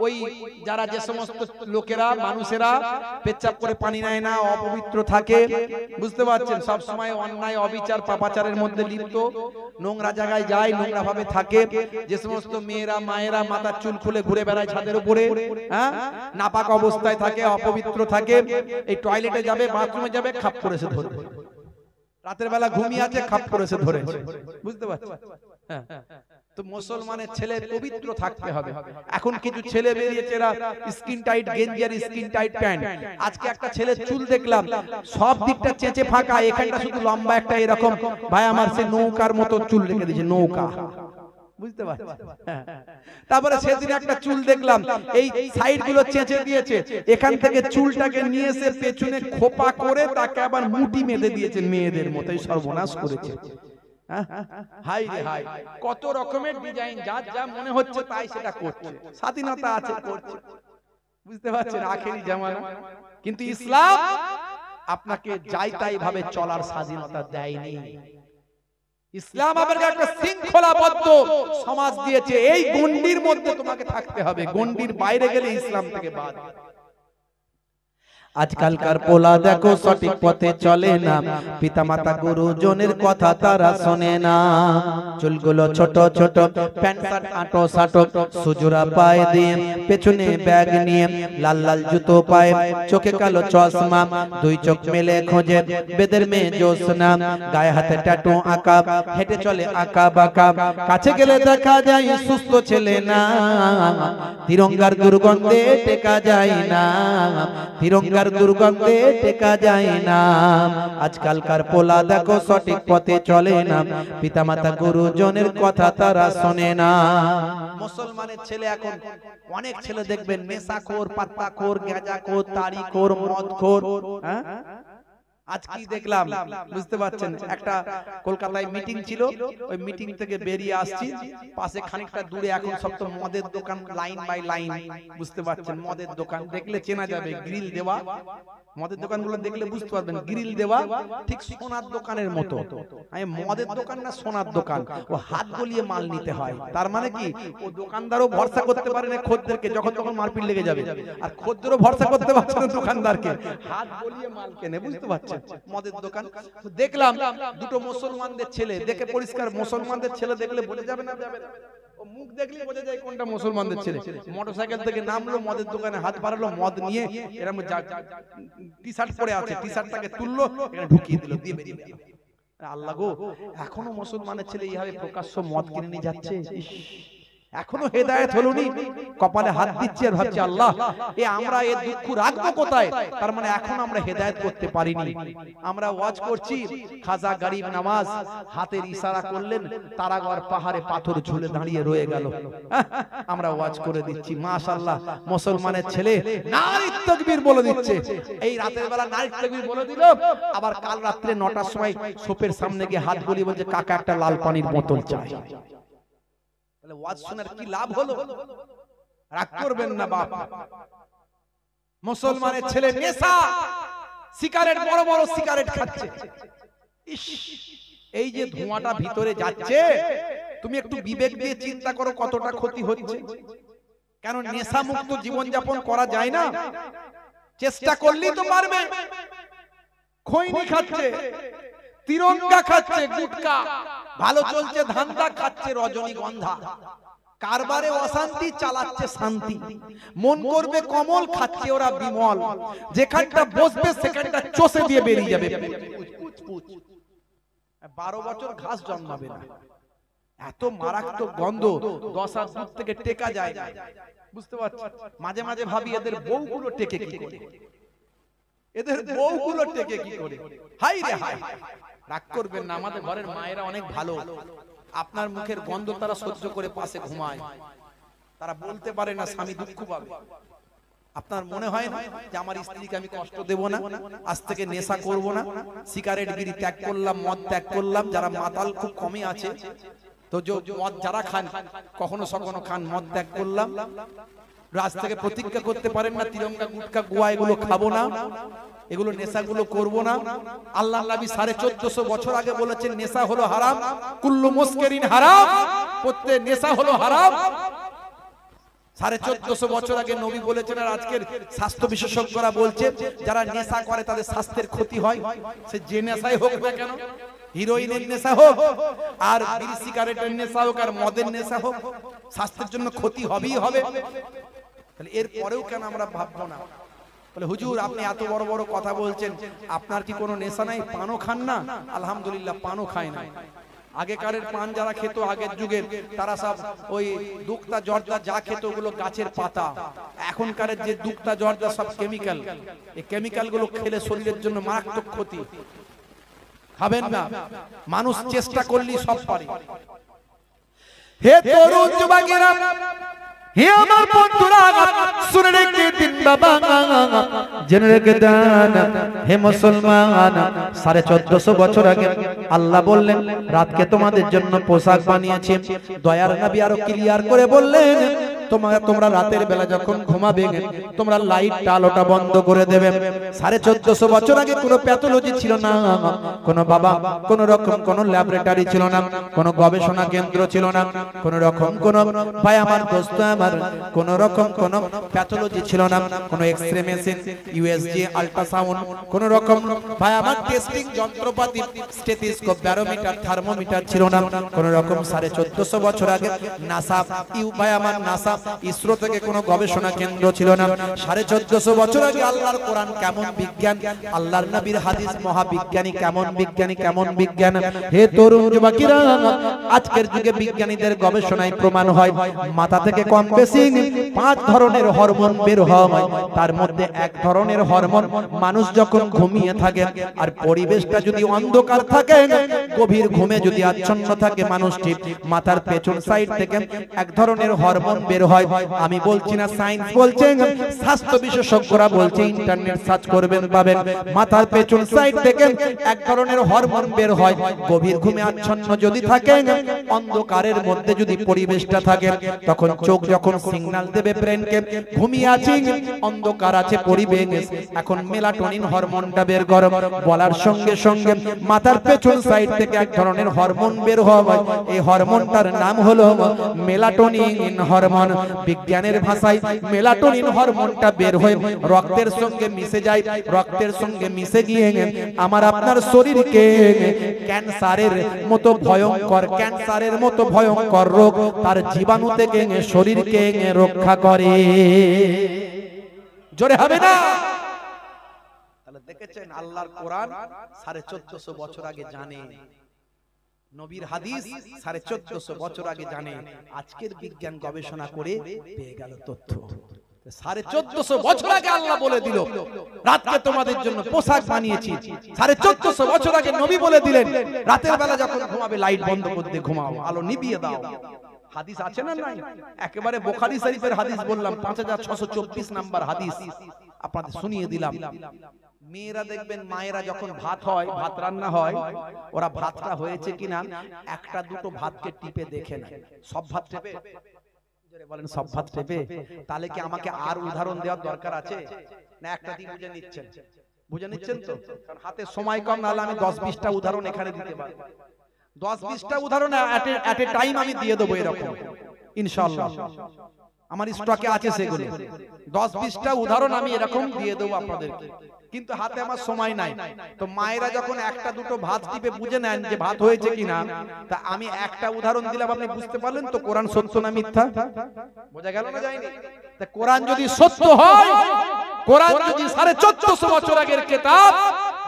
ওই যারা যে সমস্ত লোকেরা মানুষেরা পেচ্ছাপ করে পানি নেয় না অপবিত্র থাকে বুঝতে পারছেন সব সময় অন্যায় অবিচার পাপাচারের মধ্যে লিপ্ত নোংরা জায়গায় যায় নোংরা ভাবে থাকে যে সমস্ত মেয়েরা মায়েরা মাথার চুল খুলে ঘুরে বেড়ায় ছাদের উপরে হ্যাঁ নাপাক অবস্থায় থাকে অপবিত্র থাকে এই টয়লেটে যাবে বাথরুমে যাবে খাপ করেছে ধরবে রাতের বেলা ঘুমিয়ে আছে খাপ করেছে ধরে বুঝতে পারছেন হ্যাঁ তো মুসলমানের ছেলে পবিত্র থাকতে হবে এখন কিছু ছেলে বেরিয়েছে এরা স্কিন টাইট গেঞ্জি আর স্কিন টাইট প্যান্ট আজকে একটা ছেলে চুল দেখলাম সব দিকটা চেঁচে ফাঁকা এখানটা শুধু লম্বা একটা এরকম ভাই আমার সে নৌকার মতো চুল রেখে দিয়েছে নৌকা বুঝতে পারছেন তারপরে সেদিন একটা চুল দেখলাম এই সাইড গুলো চেঁচে দিয়েছে এখান থেকে চুলটাকে নিয়ে এসে পেছনে খোপা করে তাকে আবার মুটি বেঁধে দিয়েছে মেয়েদের মতোই সর্বনাশ করেছে হাই রে হাই কত রকমের ডিজাইন যা মনে হচ্ছে তাই সেটা করছে স্বাধীনতা আছে করছে বুঝতে পারছেন আখেরি জামানা কিন্তু ইসলাম আপনাকে যাই তাই ভাবে চলার স্বাধীনতা দেয়নি ইসলাম আপনাকে একটা শৃঙ্খলাবদ্ধ সমাজ দিয়েছে এই গণ্ডির মধ্যে তোমাকে থাকতে হবে গণ্ডির বাইরে গেলে ইসলাম থেকে বাদ আজকালকার পোলা দেখো সঠিক পথে চলে না পিতামাতা গুরুজনের কথা তারা শোনে না চুলগুলো ছোট ছোট প্যান্ট শার্ট আটো সাটো সুজুরা পায়ে দিয়ে পেছনে ব্যাগ নিয়ে লাল লাল জুতো পায়ে চোখে কালো চশমা দুই চোখ মেলে খোঁজে বেদের মেয়ে জোসনা গায়ে হাতে ট্যাটু আঁকা হেঁটে চলে আঁকা বাঁকা কাছে গেলে দেখা যায় সুস্থ ছেলে না তিরঙ্গার দুর্গন্ধে টেকা যায় না তিরঙ্গার দুর্গন্ধে টেকা যায় না আজকালকার পোলা দেখো সঠিক পথে চলে না পিতামাতা গুরুজনের কথা তারা শোনে না মুসলমানের ছেলে এখন অনেক ছেলে দেখবেন নেশাখোর পাত্তাখোর গাঁজাখোর তাড়িখোর মদখোর হ্যাঁ আজ কি দেখলাম বুঝতে পারছেন একটা কলকাতায় মিটিং ছিল ওই মিটিং থেকে বেরিয়ে আসছি পাশে খানিকটা দূরে এখন সব তো মদের দোকান লাইন বাই লাইন বুঝতে পারছেন মদের দোকান দেখলে চেনা যাবে গ্রিল দেওয়া মদের দোকানগুলো দেখলে বুঝতে পারবেন গ্রিল দেওয়া ঠিক সোনার দোকানের মতো আমি মদের দোকান না সোনার দোকান ও হাত গলিয়ে মাল নিতে হয় তার মানে কি ও দোকানদারও ভরসা করতে পারে না খদ্দেরকে যখন তখন মারপিট লেগে যাবে আর খদ্দেরও ভরসা করতে পারছে না দোকানদারকে হাত গলিয়ে মাল কেনে বুঝতে পারছেন মদের দোকান দেখলাম দুটো মুসলমানদের ছেলে দেখে পরিষ্কার মুসলমানদের ছেলে দেখলে বলে যাবে না যাবে না ও মুখ দেখলে বোঝা যায় কোনটা মুসলমানদের ছেলে মোটরসাইকেল থেকে নামলো মদের দোকানে হাত বাড়ালো মদ নিয়ে এরকম টি শার্ট পরে আছে টি শার্টটাকে তুললো এখানে ঢুকিয়ে দিল দিয়ে বেরিয়ে গেল আল্লাহ গো এখনো মুসলমানের ছেলে এইভাবে প্রকাশ্য মদ কিনে নিয়ে যাচ্ছে এখনো হেদায়েত হলোনি, কপালে হাত দিচ্ছি আর ভাবছি আল্লাহ আমরা এর দুঃখ রাখবো কোথায়? তার মানে এখন আমরা হেদায়েত করতে পারিনি। আমরা ওয়াজ করছি, খাজা গরিব নামাজ হাতের ইশারা করলেন, তারাগড় পাহাড়ে পাথর ঝুলে দাঁড়িয়ে রয়ে গেল। আমরা ওয়াজ করে দিচ্ছি, মাশাআল্লাহ মুসলমানের ছেলে নারী তাকবীর বলে দিচ্ছে। এই রাতের বেলা নারী তাকবীর বলে দিল, আবার কাল রাত্রে 9টার সময় সোপের সামনে গিয়ে হাত বলি বলছে কাকা একটা লাল পানির বোতল চাই। ওয়াজ শোনার কি লাভ হলো? রাগ করবেন না বাপ। মুসলমানের ছেলে নেশা, সিগারেট, বড় বড় সিগারেট খাচ্ছে। এই যে ধোঁয়াটা ভিতরে যাচ্ছে, তুমি একটু বিবেক দিয়ে চিন্তা করো কতটা ক্ষতি হচ্ছে। কেন নেশা মুক্ত জীবন যাপন করা যায় না? চেষ্টা করলেই তো পারবে। খৈনি খাচ্ছে, তিরঙ্গা খাচ্ছে, গুটকা ভালো চলছে, ধান্দা খাচ্ছে, রজনীগন্ধা, কারবারে অশান্তি, চালাচ্ছে শান্তি। মন করবে কমল, খাচ্ছে ওরা বিমল। যেখানটা বসবে সেখানটা চষে দিয়ে বেরিয়ে যাবে। 12 বছর ঘাস জন্মাবে না, এত মারাত্মক গন্ধ 10 হাত দূর থেকে টেকা যায় না। বুঝতে পারছি? মাঝে মাঝে ভাবি এদের বউগুলো টেকে কি করে, এদের বউগুলো টেকে কি করে। হাই রে হাই, রাগ করবেন না, আমাদের ঘরের মায়েরা অনেক ভালো। আপনার মুখের গন্ধ তারা সহ্য করে পাশে ঘুমায়, তারা বলতে পারে না স্বামী দুঃখ পাবে। আপনার মনে হয় না যে আমার স্ত্রীকে আমি কষ্ট দেব না, আজ থেকে নেশা করব না, সিগারেট বিড়ি ত্যাগ করলাম, মদ ত্যাগ করলাম। যারা মাতাল খুব কমই আছে, তো মদ যারা খান, কখনো সখনো খান, মদ ত্যাগ করলাম। রাজ থেকে প্রতিজ্ঞা করতে পারেন না তিরঙ্গা, গুটকা, গোয়া এগুলো খাবো না, এগুলো নেশাগুলো করব না। আল্লাহর নবী 1450 বছর আগে বলেছেন নেশা হলো হারাম, কুল্লু মুসকিরিন হারাম, প্রত্যেক নেশা হলো হারাম। 1450 বছর আগে নবী বলেছেন। আর আজকের স্বাস্থ্য বিশেষজ্ঞরা বলছে যারা নেশা করে তাদের স্বাস্থ্যের ক্ষতি হয়। সে যে নেশাই হোক না কেন, হিরোইনের নেশা হোক, আর বিড়ি সিগারেটের নেশা হোক, আর মদের নেশা হোক, স্বাস্থ্যের জন্য ক্ষতি হবেই হবে। তাহলে এর পরেও কেন আমরা ভাববো না? বলে হুজুর আপনি এত বড় বড় কথা বলছেন, আপনার কি কোনো নেশা নাই? পানও খান না? আলহামদুলিল্লাহ, পানও খায় না। আগেকারের পান যারা খেত আগের যুগের, তারা সব ওই দুক্তা জর্দা যা খেত ওগুলো গাছের পাতা। এখনকারের যে দুক্তা জর্দা সব কেমিক্যাল। এই কেমিক্যাল গুলো খেলে শরীরের জন্য মারাত্মক ক্ষতি। খাবেন না। মানুষ চেষ্টা করলেই সব পারে। হে তরুণ যুবকেরা, হে আমার বন্ধুরা, শুনে রেখে দিন বাবা, জেনে রেখে দেন হে মুসলমান। 1450 বছর আগে আল্লাহ বললেন রাতকে তোমাদের জন্য পোশাক বানিয়েছে। দয়ার নবী আরো ক্লিয়ার করে বললেন তোমরা রাতের বেলা যখন ঘুমাবে তোমরা লাইটটা আলোটা বন্ধ করে দেবে। 1450 বছর আগে কোনো প্যাথোলজি ছিল না, কোনো বাবা কোন রকম কোন ল্যাবরেটরি ছিল না, কোনো গবেষণা কেন্দ্র ছিল না, কোন রকম কোন ভাই আমার দোস্ত আমার কোন রকম কোন প্যাথোলজি ছিল না, কোন এক্সরে মেশিন, ইউএসজি, আল্ট্রাসাউন্ড, কোন রকম ভাই আমার টেস্টিং যন্ত্রপাতি, স্টেথোস্কোপ, ব্যারোমিটার, থার্মোমিটার ছিল না। কোন রকম 1450 বছর আগে নাসা ভাই আমার নাসা ইসরো থেকে কোনো গবেষণা কেন্দ্র ছিল না। 1450 বছর আগে আল্লাহর কোরআন কেমন বিজ্ঞান, আল্লাহর নবীর হাদিস মহাবিজ্ঞানী কেমন বিজ্ঞানী, কেমন বিজ্ঞান। হে তরুণ যুবকেরা, আজকের যুগে বিজ্ঞানীদের গবেষণায় প্রমাণ হয় মাথা থেকে কম বেশি 5 ধরনের হরমোন বের হয়। তার মধ্যে এক ধরনের হরমোন মানুষ যখন ঘুমিয়ে থাকে আর পরিবেশটা যদি অন্ধকার থাকে, গভীর ঘুমে যদি আচ্ছন্ন থাকে মানুষটি, মাথার পেছন সাইড থেকে এক ধরনের হরমোন বের হয়। আমি বলছি না, সায়েন্স বলছে, স্বাস্থ্য বিশেষজ্ঞরা বলছে, ইন্টারনেট সার্চ করবেন পাবেন। মাথার পেছন সাইড থেকে এক ধরনের হরমোন বের হয়। গভীর ঘুমে আচ্ছন্ন যদি থাকে, অন্ধকারের মধ্যে যদি পরিবেশটা থাকে, তখন চোখ যখন সিগন্যাল দেবে ব্রেনকে ঘুমিয়ে আছি, অন্ধকার আছে পরিবেশ, এখন মেলাটোনিন হরমোনটা বের করো। বলার সঙ্গে সঙ্গে মাথার পেছন সাইড থেকে এক ধরনের হরমোন বের হয়। এই হরমোনটার নাম হলো মেলাটোনিন হরমোন। বিজ্ঞানের ভাষায় মেলাটোনিন হরমোনটা বের হয়ে রক্তের সঙ্গে মিশে যায়। রক্তের সঙ্গে মিশে গিয়ে আমার আপনার শরীরকে ক্যান্সারের মতো ভয়ঙ্কর রোগ তার জীবাণু থেকে শরীরকে রক্ষা করে। জোরে হবে না? তাহলে দেখেছেন আল্লাহর কোরআন 1450 বছর আগে জানে। নবীর হাদিস 1450 বছর আগে জানে, আজকের বিজ্ঞান গবেষণা করে পেয়ে গেল তথ্য। 1450 বছর আগে আল্লাহ বলে দিল রাতকে তোমাদের জন্য পোশাক বানিয়েছি। 1450 বছর আগে নবী বলে দিলেন রাতের বেলা যখন ঘুমাবে লাইট বন্ধ করতে ঘুমাও, আলো নিভিয়ে দাও। হাদিস আছে না নাই? একেবারে বুখারী শরীফের হাদিস বললাম, 5624 নাম্বার হাদিস আপনাদের শুনিয়ে দিলাম। মেয়েরা দেখবেন, মায়েরা যখন ভাত হয়, ভাত রান্না হয়, ওরা ভাতটা হয়েছে কিনা একটা দুটো ভাতকে টিপে দেখে না। সব ভাত টিপে বলেন, সব ভাত টিপে? তাহলে কি আমাকে আর উদাহরণ দেওয়ার দরকার আছে না? একটা দিন বুঝে নিচ্ছেন, বুঝে নিচ্ছেন তো? কারণ হাতে সময় কম, নাহলে আমি 10-20টা উদাহরণ এখানে দিতে পারবো। 10-20টা উদাহরণ এট এ টাইম আমি দিয়ে দেবো এরকম, ইনশাআল্লাহ আমার স্টকে আছে সেগুলো। 10-20টা উদাহরণ আমি এরকম দিয়ে দেবো আপনাদেরকে, কিন্তু হাতে আমার সময় নাই। তো মায়েরা যখন একটা দুটো ভাত টিপে বুঝে নেন যে ভাত হয়েছে কিনা, তা আমি একটা উদাহরণ দিলাম, আপনি বুঝতে পারলেন তো কোরআন সত্য না মিথ্যা? বোঝা গেল না যায়নি? তা কোরআন যদি সত্য হয়, কোরআন যদি 1450 বছর আগের কিতাব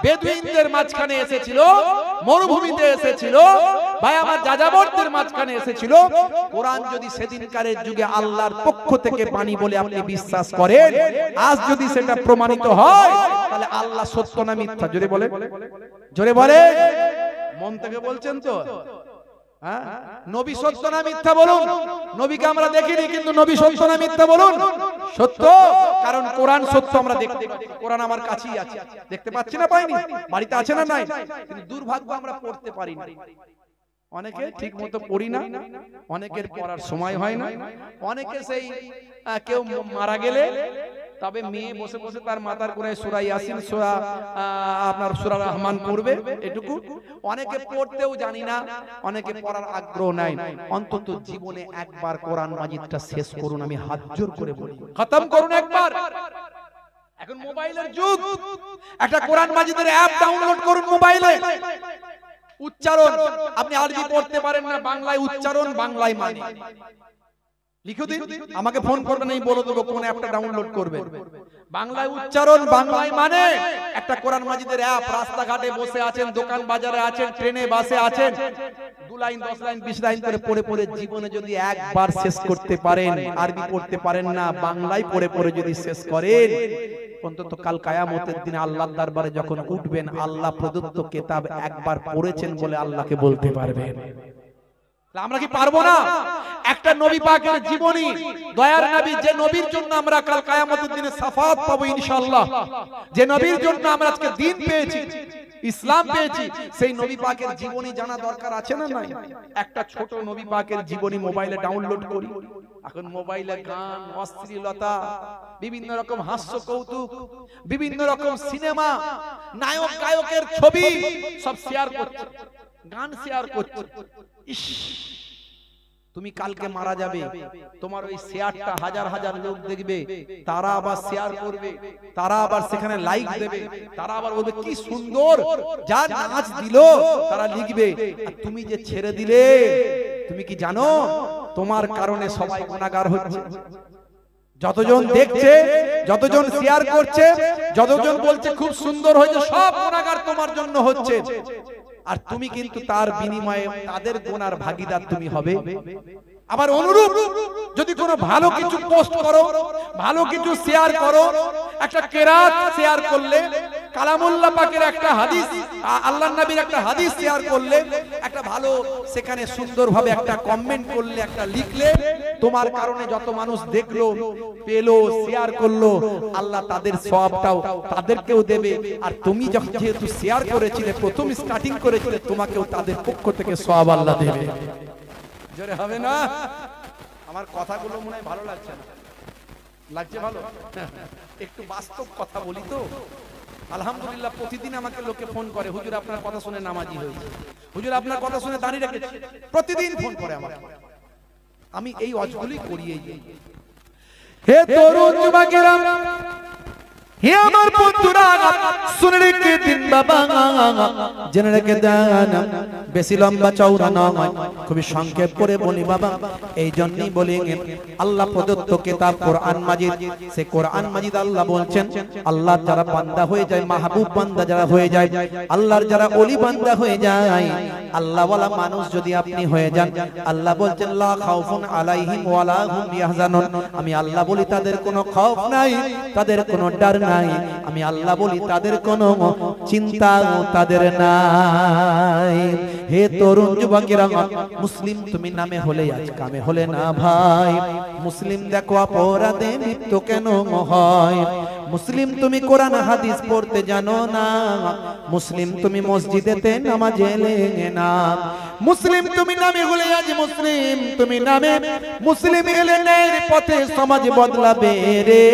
বেদুইনদের মাঝখানে এসেছিল, মরুভূমিতে এসেছিল, ভাই আমার যাযাবরদের মাঝখানে এসেছিল, কোরআন যদি সেদিনকারের যুগে আল্লাহর পক্ষ থেকে বাণী বলে আপনি বিশ্বাস করেন, আজ যদি সেটা প্রমাণিত হয়, তাহলে আল্লাহ সত্য না মিথ্যা? জোরে বলে, জোরে বলে, মন থেকে বলছেন তো? হ্যাঁ, নবী সত্য না মিথ্যা বলুন? নবীকে আমরা দেখিনি, কিন্তু নবী সত্য না মিথ্যা বলুন? সত্য, কারণ কোরআন সত্য। আমরা দেখতে পাচ্ছি, কোরআন আমার কাছেই আছে, দেখতে পাচ্ছি না? পাইনি? বাড়িতে আছে না নাই? কিন্তু দুর্ভাগ্য আমরা পড়তে পারি না। অনেকে ঠিক মতো পড়ি না, অনেকের পড়ার সময় হয় না, অনেকে সেই কেউ মারা গেলে তবে মেয়ে বসে বসে তার মাথার গোড়ায় সূরা ইয়াসিন, সূরা আপনার সূরা রহমান পড়বে, এটুকু। অনেকে পড়তেও জানি না, অনেকে পড়ার আগ্রহ নাই। অন্তত জীবনে একবার কোরআন মাজিদটা শেষ করুন, আমি হাত জোর করে বলি, খতম করুন একবার। এখন মোবাইলের যুগ, একটা কোরআন মাজিদের অ্যাপ ডাউনলোড করুন মোবাইলে। উচ্চারণ আপনি আরবি পড়তে পারেন না, বাংলায় উচ্চারণ, বাংলায় মানে লিখে দিন, আমাকে ফোন করবেন, আমি বলে দেবো কোন অ্যাপটা ডাউনলোড করবেন। বাংলায় উচ্চারণ, বাংলায় মানে একটা কোরআন মাজিদের অ্যাপ। রাস্তাঘাটে বসে আছেন, দোকান বাজারে আছেন, ট্রেনে বাসে আছেন, 2 লাইন 10 লাইন 20 লাইন করে পড়ে পড়ে জীবনে যদি একবার শেষ করতে পারেন, আরবি পড়তে পারেন না, বাংলায় পড়ে পড়ে যদি শেষ করেন, অন্তত কাল কিয়ামতের দিনে আল্লাহর দরবারে যখন উঠবেন, আল্লাহ প্রদত্ত কিতাব একবার পড়েছেন বলে আল্লাহকে বলতে পারবেন। আমরা কি পারবো না? একটা নবী পাকের জীবনী, দয়ার নবী, যে নবীর জন্য আমরা কাল কিয়ামতের দিনে শাফাত পাবো ইনশাআল্লাহ, যে নবীর জন্য আমরা আজকে দিন পেয়েছি, ইসলাম পেয়েছি, সেই নবী পাকের জীবনী জানা দরকার আছে না নাই? একটা ছোট নবী পাকের জীবনী মোবাইলে ডাউনলোড করি। এখন মোবাইলে গান, অশ্লীলতা, বিভিন্ন রকম হাস্য কৌতুক, বিভিন্ন রকম সিনেমা, নায়ক গায়কের ছবি সব শেয়ার করছে, গান শেয়ার করছে। ইস, তুমি কালকে মারা যাবে, তোমার ওই শেয়ারটা হাজার হাজার লোক দেখবে, তারা আবার শেয়ার করবে, তারা আবার সেখানে লাইক দেবে, তারা আবার বলবে কি সুন্দর, যা নাচ দিল, তারা লিখবে। আর তুমি যে ছেড়ে দিলে, তুমি কি জানো তোমার কারণে সবাই গুনাহগার হচ্ছে? যতজন দেখছে, যতজন শেয়ার করছে, যতজন বলছে খুব সুন্দর হয়েছে, সব গুনাহগার তোমার জন্য হচ্ছে। আর তুমি কিন্তু তার বিনিময়ে তাদের গুনার ভাগীদার তুমি হবে। আবার অনুরূপ যদি কোনো ভালো কিছু পোস্ট করো, ভালো কিছু শেয়ার করো, একটা কেরাত শেয়ার করলে, কালামুল্লাহ পাকের একটা হাদিস, আল্লাহর নবীর একটা হাদিস শেয়ার করলে, একটা ভালো সেখানে সুন্দরভাবে একটা কমেন্ট করলে, একটা লিখলে, তোমার কারণে যত মানুষ দেখলো, পেলো, শেয়ার করলো, আল্লাহ তাদের সওয়াবটাও তাদেরকেও দেবে। আর তুমি যখন যেহেতু শেয়ার করেছিলে, প্রথম স্টার্টিং করেছিলে, তোমাকেও তাদের পক্ষ থেকে সওয়াব আল্লাহ দেবে। জোরে হবে না? আমার কথাগুলো মনে হয় ভালো লাগছে না? লাগছে ভালো? একটু বাস্তব কথা বলি তো। আলহামদুলিল্লাহ প্রতিদিন আমাকে লোকে ফোন করে, হুজুর আপনার কথা শুনে নামাজি হয়েছে, হুজুর আপনার কথা শুনে দাঁড়িয়ে রেখেছি, প্রতিদিন ফোন করে আমাকে। আমি এই অজগুলি করিয়েই যাই। হে তরুণ যুবকেরা, হে আমার বন্ধুরা শুনে রেখে দিন বাবা, জেনে রেখে দেন, বেশি লম্বা চওড়া নয়, খুবই সংক্ষেপ করে বলি বাবা। এই জন্যই বলি আল্লাহ প্রদত্ত কিতাব কোরআন মাজিদ, সে কোরআন মাজিদ আল্লাহ বলছেন আল্লাহর যারা বান্দা হয়ে যায়, মাহবুব বান্দা যারা হয়ে যায়, আল্লাহর যারা ওলি বান্দা হয়ে যায়, আল্লাহ ওয়ালা মানুষ যদি আপনি হয়ে যান, আল্লাহ বলছেন লা খাউফুন আলাইহিম ওয়ালা হুম ইয়াহজানুন, আমি আল্লাহ বলি তাদের কোনো খৌফ নাই, তাদের কোনো ডর নাই, আমি আল্লাহ বলি তাদের কোনো চিন্তাও তাদের নাই। হে তরুণ যুবকেরা, মুসলিম তুমি নামে হলে আজ কামে হলে না ভাই। মুসলিম দেখো অপরাধে লিপ্ত কেন হয়, মুসলিম তুমি কোরআন হাদিস পড়তে জানো না, মুসলিম তুমি মসজিদেতে নামাজ এলে না, মুসলিম তুমি নামে হলে আজ মুসলিম তুমি নামে মুসলিম এলে ন্যায়ের পথে সমাজ বদলাবে রে,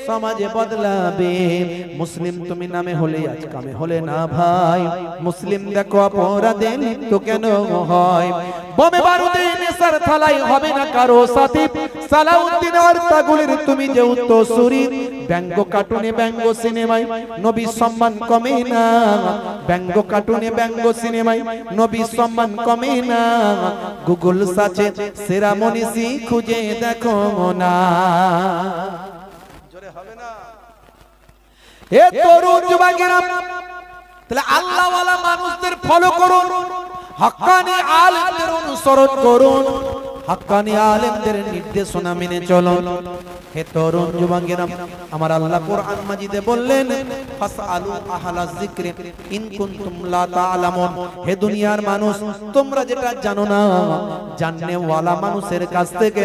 সমাজ বদলাবে। মুসলিম তুমি নামে হলে আজ কামে হলে না ভাই। মুসলিম দেখো অপরাধে লিপ্ত কেন হয়, বোমে বারুদে নেশার থালাই হবে না কারো সাথী, সালাউদ্দিন আর তাগুলের তুমি যে উত্তরসূরি, ব্যঙ্গ কার্টুনে ব্যঙ্গ সিনেমায় নবীর সম্মান কমে না, ব্যঙ্গ কার্টুনে ব্যঙ্গ সিনেমায় নবীর সম্মান কমে না, গুগল সার্চে সেরা মনীষী খুঁজে দেখো না। এ তরুণ যুবকেরা, তাহলে আল্লাহ ওয়ালা মানুষদের ফলো করুন, হক্কানি আলেমদের অনুসরণ করুন, হক্কানি আলেমদের নির্দেশনা মেনে চলুন। হে তরুণ যুবকেরা, আমার আল্লাহ কোরআন মাজিদে বললেন ফাসআলু আহলায যিকরি ইন কুনতুম লা তা'লামুন, হে দুনিয়ার মানুষ তোমরা যেটা জানো না, জাননে ওয়ালা মানুষের কাছ থেকে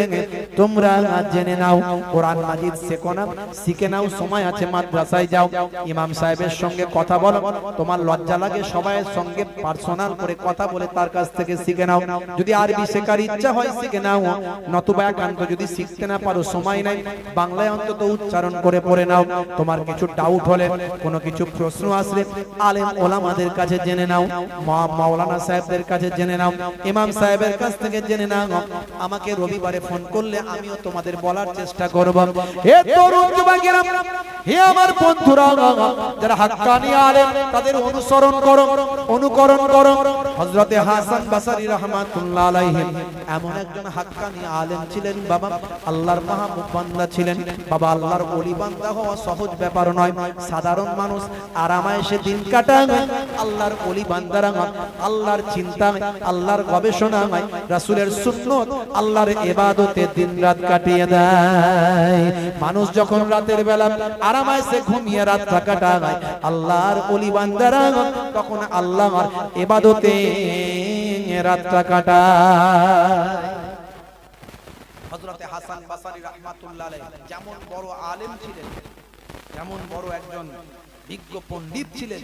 তোমরা জেনে নাও। কোরআন মাজিদ শেখো না, শিখে নাও, সময় আছে মাদ্রাসায় যাও, ইমাম সাহেবের সঙ্গে কথা বলো, তোমার লজ্জা লাগে সবাইয়ের সঙ্গে পার্সোনাল করে কথা বলে তার কাছ থেকে শিখে নাও। যদি আরবি শেখার ইচ্ছা হয় শিখে নাও, নতুবা একান্ত যদি শিখতে না পারো, সময় নাই, বাংলায় অন্তত উচ্চারণ করে পড়ে নাও। তোমার কিছু ডাউট হলে, কোনো কিছু প্রশ্ন আসলে আলেম ওলামাদের কাছে জেনে নাও, মাওলানা সাহেবদের কাছে জেনে নাও, ইমাম সাহেবের কাছ থেকে জেনে নাও। আমাকে রবিবারে ফোন করলে আমিও তোমাদের বলার চেষ্টা করব। হে তরুণ যুবকেরা, হে আমার বন্ধুরা, যারা হাক্কানি আলেম তাদের অনুসরণ করো, অনুকরণ করো। হযরতে হাসান বসরি রাহমাতুল্লাহ আলাইহি এমন একজন হাক্কানি আলেম ছিলেন বাবা, আল্লাহর মাহবুব বান্দা ছিলেন বাবা। আল্লাহর ওলি বান্দা হওয়া সহজ ব্যাপার নয়, সাধারণ মানুষ আরামায়েশে দিন কাটায়, আল্লাহর ওলি বান্দারা আল্লাহর চিন্তায়, আল্লাহর গবেষণায়, রাসূলের সুন্নাত, আল্লাহর ইবাদতে দিনরাত কাটিয়ে দেয়। মানুষ যখন রাতের বেলা আরামায়েশে ঘুমিয়ে রাতটা কাটায়, আল্লাহর ওলি বান্দারা তখন আল্লাহর ইবাদতে রাতটা কাটায়। হযরতে হাসান বসরি রাহমাতুল্লাহ আলাইহি যেমন বড় আলেম ছিলেন, যেমন বড় একজন বিজ্ঞ পণ্ডিত ছিলেন,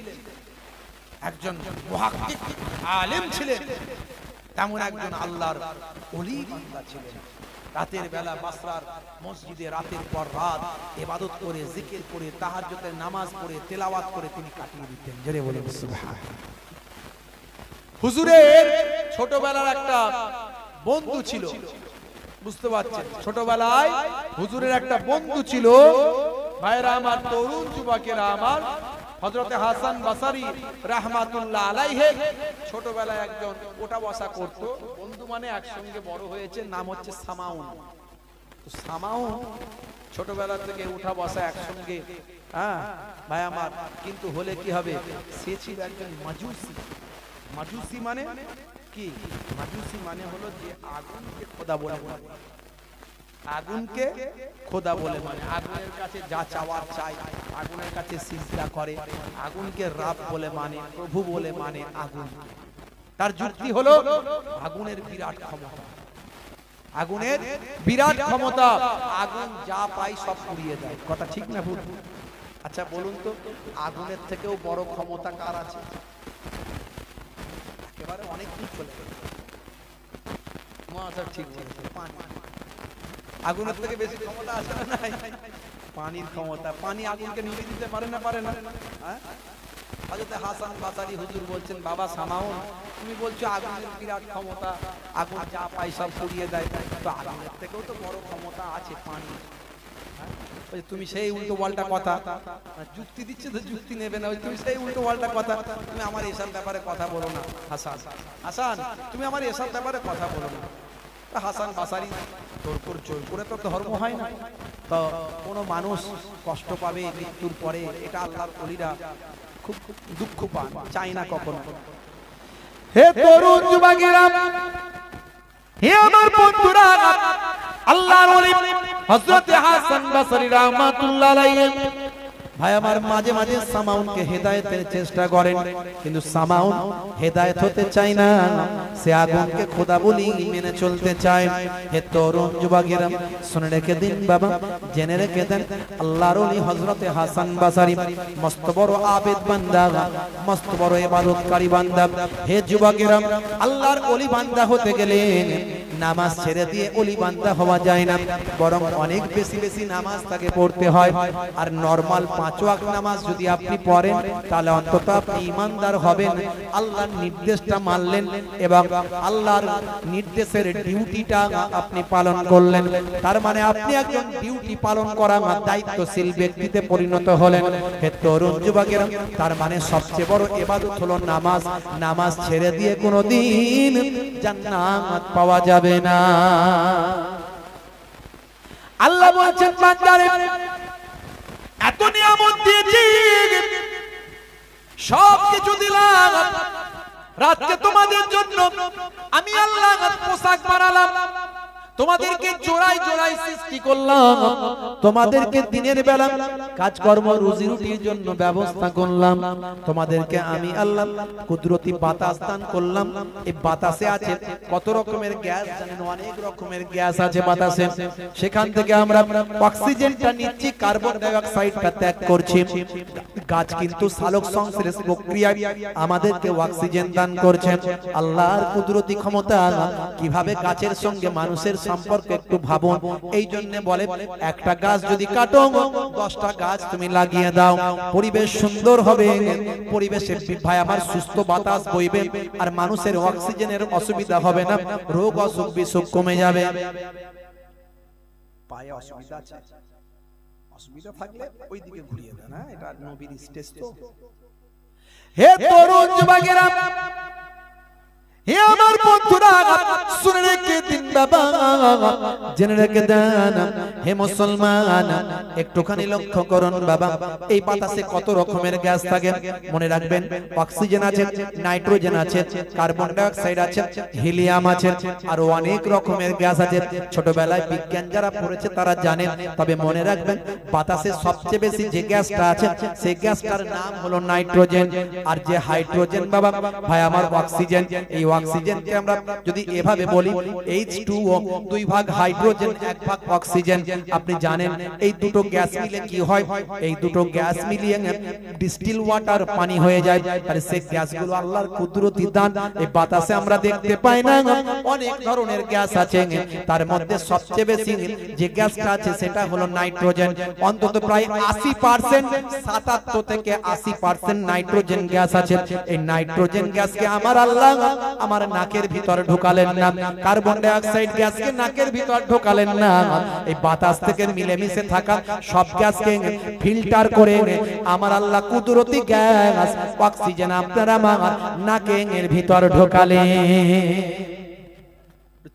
একজন মুহাক্কিক আলেম ছিলেন, তেমন একজন আল্লাহর ওলি বান্দা ছিলেন। রাতের বেলা বাসরার মসজিদে রাতের পর রাত ইবাদত করে, জিকির করে, তাহাজ্জুদের নামাজ পড়ে, তেলাওয়াত করে তিনি কাটিয়ে দিতেন। জোরে বলেন সুবহানাল্লাহ। হুজুরের ছোটবেলার একটা বন্ধু ছিল, বুঝতে পারছেন, ছোটবেলায় হুজুরের একটা বন্ধু ছিল। ভাইরা আমার, তরুণ যুবকেরা আমার, হযরতে হাসান বসরি রাহমাতুল্লাহ আলাইহি ছোটবেলায় একজন ওঠা বসা করত। বন্ধু মানে একসঙ্গে বড় হয়েছে, নাম হচ্ছে সামাউন। তো সামাউন ছোটবেলা থেকে উঠা বসা একসঙ্গে, হ্যাঁ ভাই আমার, কিন্তু হলে কি হবে, সে ছিল একজন মাজুসি। মাজুসি মানে কি? মাজুসি মানে হলো যে আগুনকে খোদা বলে মানে, আগুনকে খোদা বলে মানে, আগুনের কাছে যা চাওয়ার চাই, আগুনের কাছে সিজদা করে, আগুনকে রাব বলে মানে, প্রভু বলে মানে আগুনকে। তার যুক্তি হলো আগুনের বিরাট ক্ষমতা, আগুনের বিরাট ক্ষমতা, আগুন যা পাই সব পুড়িয়ে দেয়। কথা ঠিক না ভুল? আচ্ছা বলুন তো, আগুনের থেকেও বড় ক্ষমতা কার আছে? একেবারে অনেক দূর চলে গেল। ঠিক বলেছে, পানি। আগুনের থেকে বেশি ক্ষমতা আছে না নাই? পানির ক্ষমতা। পানি আগুনকে নিভিয়ে দিতে পারে না, পারে না? হ্যাঁ, হযরত হাসান বসরি হুজুর বলছেন, বাবা সামাউন, তুমি বলছো আগুনের বিরাট ক্ষমতা, আগুন যা পাই সব পুড়িয়ে দেয়, তো আগুনের থেকেও তো বড় ক্ষমতা আছে পানি। ওই তুমি সেই উল্টো পাল্টা কথা যুক্তি দিচ্ছে তো যুক্তি নেবে না, ওই তুমি সেই উল্টো পাল্টা কথা, তুমি আমার এসব ব্যাপারে কথা বলো না হাসান, হাসান তুমি আমার এসব ব্যাপারে কথা বলো না। হাসান বাসারি জোর করে তো ধর্ম হয় না, তো কোনো মানুষ কষ্ট পাবে মৃত্যুর পরে, এটা আল্লাহর ওলিরা খুব দুঃখ পান, চাই না কখনো। হে তরুণ যুবকেরা, হে আমার বন্ধুরা, আল্লাহর ওলি হযরত হাসান বসরি রাহমাতুল্লাহ আলাইহি ভাই আমার মাঝে মাঝে সামাউনকে হেদায়েতের চেষ্টা করেন, কিন্তু সামাউন হেদায়েত হতে চায় না, সে আগুনকে খোদা বলি মেনে চলতে চায়। হে তরুণ যুবকেরা শুনে রেখে দিন বাবা, জেনে রেখে দেন, আল্লাহর ওলি হযরত হাসান বসরি মস্ত বড় আবেদ বান্দা, মস্ত বড় ইবাদতকারী বান্দা। হে যুবকেরা, আল্লাহর ওলি বান্দা হতে গেলে নামাজ ছেড়ে দিয়ে ওলি বান্দা হওয়া যায় না, বরং অনেক বেশি বেশি নামাজ তাকে পড়তে হয়। আর নরমাল 5 ওয়াক্ত নামাজ যদি আপনি পড়েন, তাহলে অন্তত আপনি ঈমানদার হবেন, আল্লাহর নির্দেশটা মানলেন এবং আল্লাহর নির্দেশের ডিউটিটা আপনি পালন করলেন। তার মানে আপনি একজন ডিউটি পালন করা দায়িত্বশীল ব্যক্তিতে পরিণত হলেন। হে তরুণ যুবকেরা, তার মানে সবচেয়ে বড় ইবাদত হলো নামাজ। নামাজ ছেড়ে দিয়ে কোনোদিন জান্নাত পাওয়া যাবে না। আল্লাহ বলছেন বান্দারে এত নিয়ামত দিয়েছি, সব কিছু দিলাম, রাতকে তোমাদের জন্য আমি আল্লাহ পোশাক বানালাম, তোমাদেরকে জোড়ায় জোড়ায় সৃষ্টি করলাম, তোমাদেরকে দিনের বেলা কাজকর্ম রুজি রুটির জন্য ব্যবস্থা করলাম, তোমাদেরকে আমি আল্লাহ কুদরতি বাতাস দান করলাম। এই বাতাসে আছে কত রকমের গ্যাস, জানেন অনেক রকমের গ্যাস আছে বাতাসে, সেখান থেকে আমরা অক্সিজেনটা নিচ্ছি, কার্বন ডাই অক্সাইডটা ত্যাগ করছি। গাছ কিন্তু সালোক সংশ্লেষ প্রক্রিয়ায় আমাদেরকে অক্সিজেন দান করছে। আল্লাহর কুদরতি ক্ষমতা, কিভাবে গাছের সঙ্গে মানুষের সম্পর্ক একটু ভাবুন। এই জন্য বলে একটা গাছ যদি কাটো 10টা গাছ তুমি লাগিয়ে দাও, পরিবেশ সুন্দর হবে, পরিবেশে ভাই আমার সুস্থ বাতাস বইবে, আর মানুষের অক্সিজেনের অসুবিধা হবে না, রোগ অসুখ বিসুখ কমে যাবে। পায়ে অসুবিধা আছে, অসুবিধা থাকলে ওই দিকে ঘুরিয়ে দেন, হ্যাঁ এটা নবীর স্টেজ তো। হে তরুণ যুবকেরা, হে আমার বন্ধুরা শুনে রেখে দিন বাবা, জেনে রেখে দেন, হে মুসলমান একটুখানি লক্ষ্য করুন বাবা, এই বাতাসে কত রকমের গ্যাস থাকে মনে রাখবেন। অক্সিজেন আছে, নাইট্রোজেন আছে, কার্বন ডাই অক্সাইড আছে, হিলিয়াম আছে, আর অনেক রকমের গ্যাস আছে। ছোটবেলায় বিজ্ঞান যারা পড়েছে তারা জানে, তবে মনে রাখবেন বাতাসে সবচেয়ে বেশি যে গ্যাসটা আছে সেই গ্যাসটার নাম হলো নাইট্রোজেন। আর যে হাইড্রোজেন বাবা ভাই আমার অক্সিজেন, এই অক্সিজেনকে আমরা যদি এভাবে বলি H2O, 2 ভাগ হাইড্রোজেন 1 ভাগ অক্সিজেন। আপনি জানেন এই দুটো গ্যাস মিলে কি হয়? এই দুটো গ্যাস মিলিয়ে ডিস্টিল ওয়াটার পানি হয়ে যায়। তাহলে সেই গ্যাসগুলো আল্লাহর কুদরতি দান। এই বাতাসে আমরা দেখতে পাই না, অনেক ধরনের গ্যাস আছে, তার মধ্যে সবচেয়ে বেশি যে গ্যাসটা আছে সেটা হলো নাইট্রোজেন। অন্তত প্রায় 80%, 77 থেকে 80% নাইট্রোজেন গ্যাস আছে। এই নাইট্রোজেন গ্যাসকে আমার আল্লাহ আমার নাকের ভিতর ঢোকালেন না, কার্বন ডাই অক্সাইড গ্যাসকে নাকের ভিতর ঢোকালেন না। এই বাতাস থেকে মিলেমিশে থাকা সব গ্যাসকে ফিল্টার করে আমার আল্লাহ কুদরতি গ্যাস অক্সিজেন আপনারা আমার নাকের ভিতর ঢোকালেন।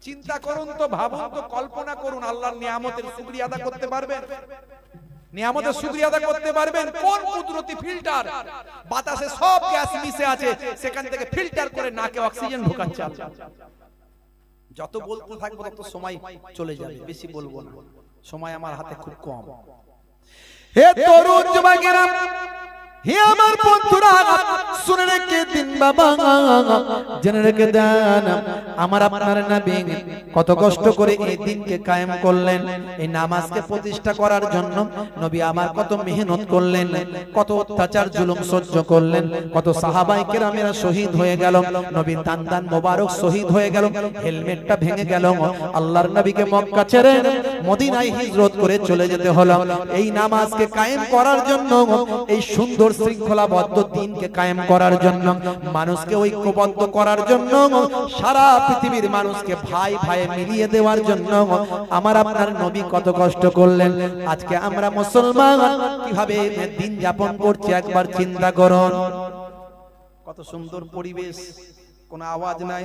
চিন্তা করুন তো, ভাবুন তো, কল্পনা করুন, আল্লাহর নিয়ামতের শুকরিয়া আদা করতে পারবেন? নিয়ামতের শুকরিয়া আদা করতে পারবেন? কোন কুদরতি ফিল্টার? বাতাসে সব গ্যাস মিশে আছে, সেখান থেকে ফিল্টার করে নাকে অক্সিজেন ঢোকাচ্ছে। যত বলতে থাকবো তত সময় চলে যাবে, বেশি বলবো না, সময় আমার হাতে খুব কম। হে তরুণ যুবকেরা, হে আমার বন্ধুরা শুনে রেখে দিন বাবা, জেনে রেখে দেন, আমার আপনার নবী কত কষ্ট করে এই দিনকে কায়েম করলেন। এই নামাজকে প্রতিষ্ঠা করার জন্য নবী আমার কত মেহনত করলেন, কত অত্যাচার জুলুম সহ্য করলেন, কত সাহাবায়ে কেরামেরা শহীদ হয়ে গেল, নবীর দান দান মোবারক শহীদ হয়ে গেল, হেলমেটটা ভেঙে গেল, আল্লাহর নবীকে মক্কা ছেড়ে মদিনায় হিজরত করে চলে যেতে হলো এই নামাজকে কায়েম করার জন্য। এই সুন্দর শৃঙ্খলাবদ্ধ দিনকে কায়েম করার জন্য, মানুষকে ঐক্যবদ্ধ করার জন্য, সারা পৃথিবীর মানুষকে ভাই ভাইয়ে মিলিয়ে দেওয়ার জন্য আমার আপনার নবী কত কষ্ট করলেন। আজকে আমরা মুসলমান কিভাবে দিন যাপন করছি একবার চিন্তা করুন। কত সুন্দর পরিবেশ, কোনো আওয়াজ নাই,